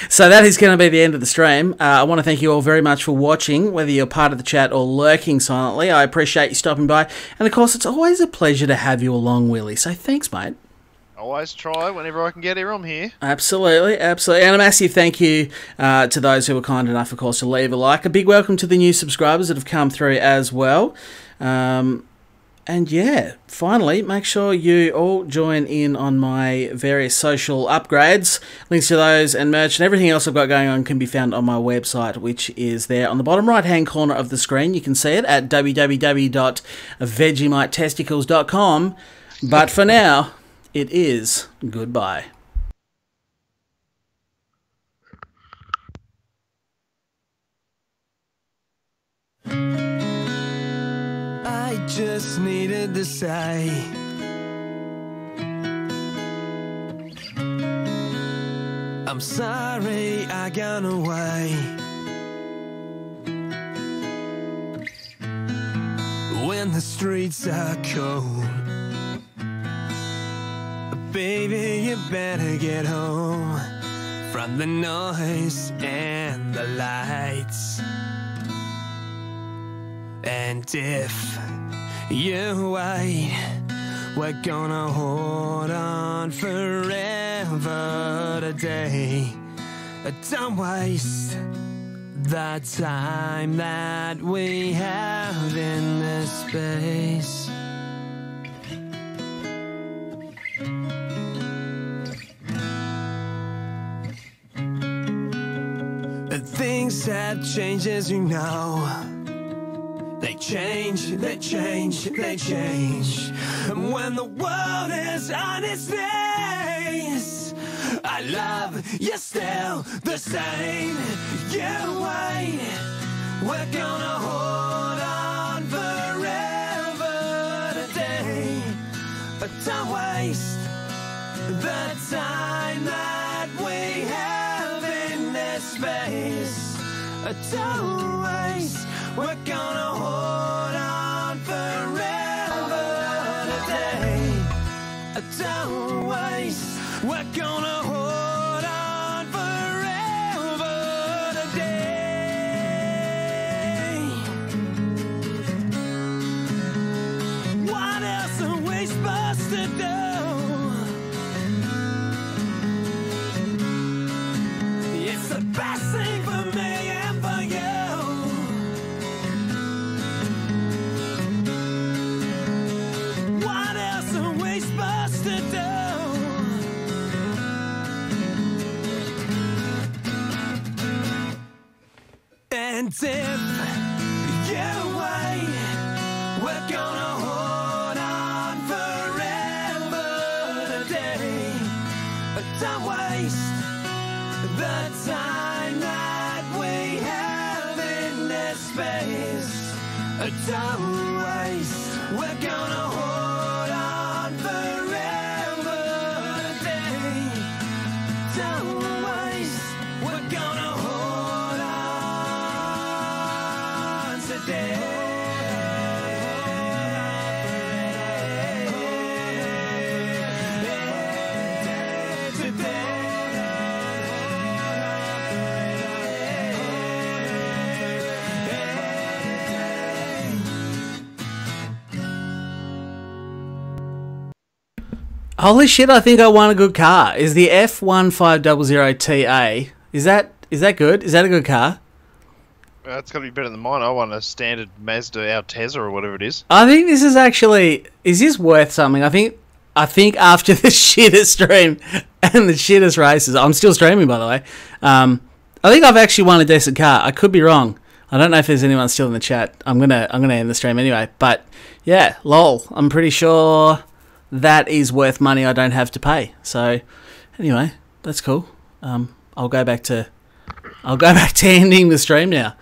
So that is going to be the end of the stream. I want to thank you all very much for watching, whether you're part of the chat or lurking silently. I appreciate you stopping by. And of course, it's always a pleasure to have you along, Willie. So thanks, mate. Always try whenever I can get here. I'm here. Absolutely, absolutely. And a massive thank you to those who were kind enough, of course, to leave a like. A big welcome to the new subscribers that have come through as well. And yeah, finally, make sure you all join in on my various social upgrades. Links to those and merch and everything else I've got going on can be found on my website, which is there on the bottom right-hand corner of the screen. You can see it at www.vegemitetesticles.com. But for now, it is goodbye. I just needed to say I'm sorry I got away. When the streets are cold, baby, you better get home from the noise and the lights. And if you wait, we're gonna hold on forever today. Don't waste the time that we have in this space. Things have changed, as you know. They change, they change, they change. And when the world is on its knees, I love you still the same. You wait, we're gonna hold on forever today. But don't waste the time that we have in this space. Don't waste, we're gonna hold on forever today. Don't waste, we're gonna hold on forever today. What else are we supposed to do? It's the best thing for me and for you. What else are we supposed to do? And if you wait, we're gonna hold on forever today. But don't waste the time that we have in this space. Don't waste, we're gonna hold on forever today. Don't waste, we're gonna hold on today. Holy shit, I think I won a good car. Is the F1500TA, is that good? Is that a good car? It's got to be better than mine. I want a standard Mazda Altezza or whatever it is. I think this is actually... Is this worth something? I think after the shittest stream and the shittest races... I'm still streaming, by the way. I think I've actually won a decent car. I could be wrong. I don't know if there's anyone still in the chat. I'm gonna end the stream anyway. But, yeah, lol. I'm pretty sure that is worth money I don't have to pay. So, anyway, that's cool. I'll go back to ending the stream now.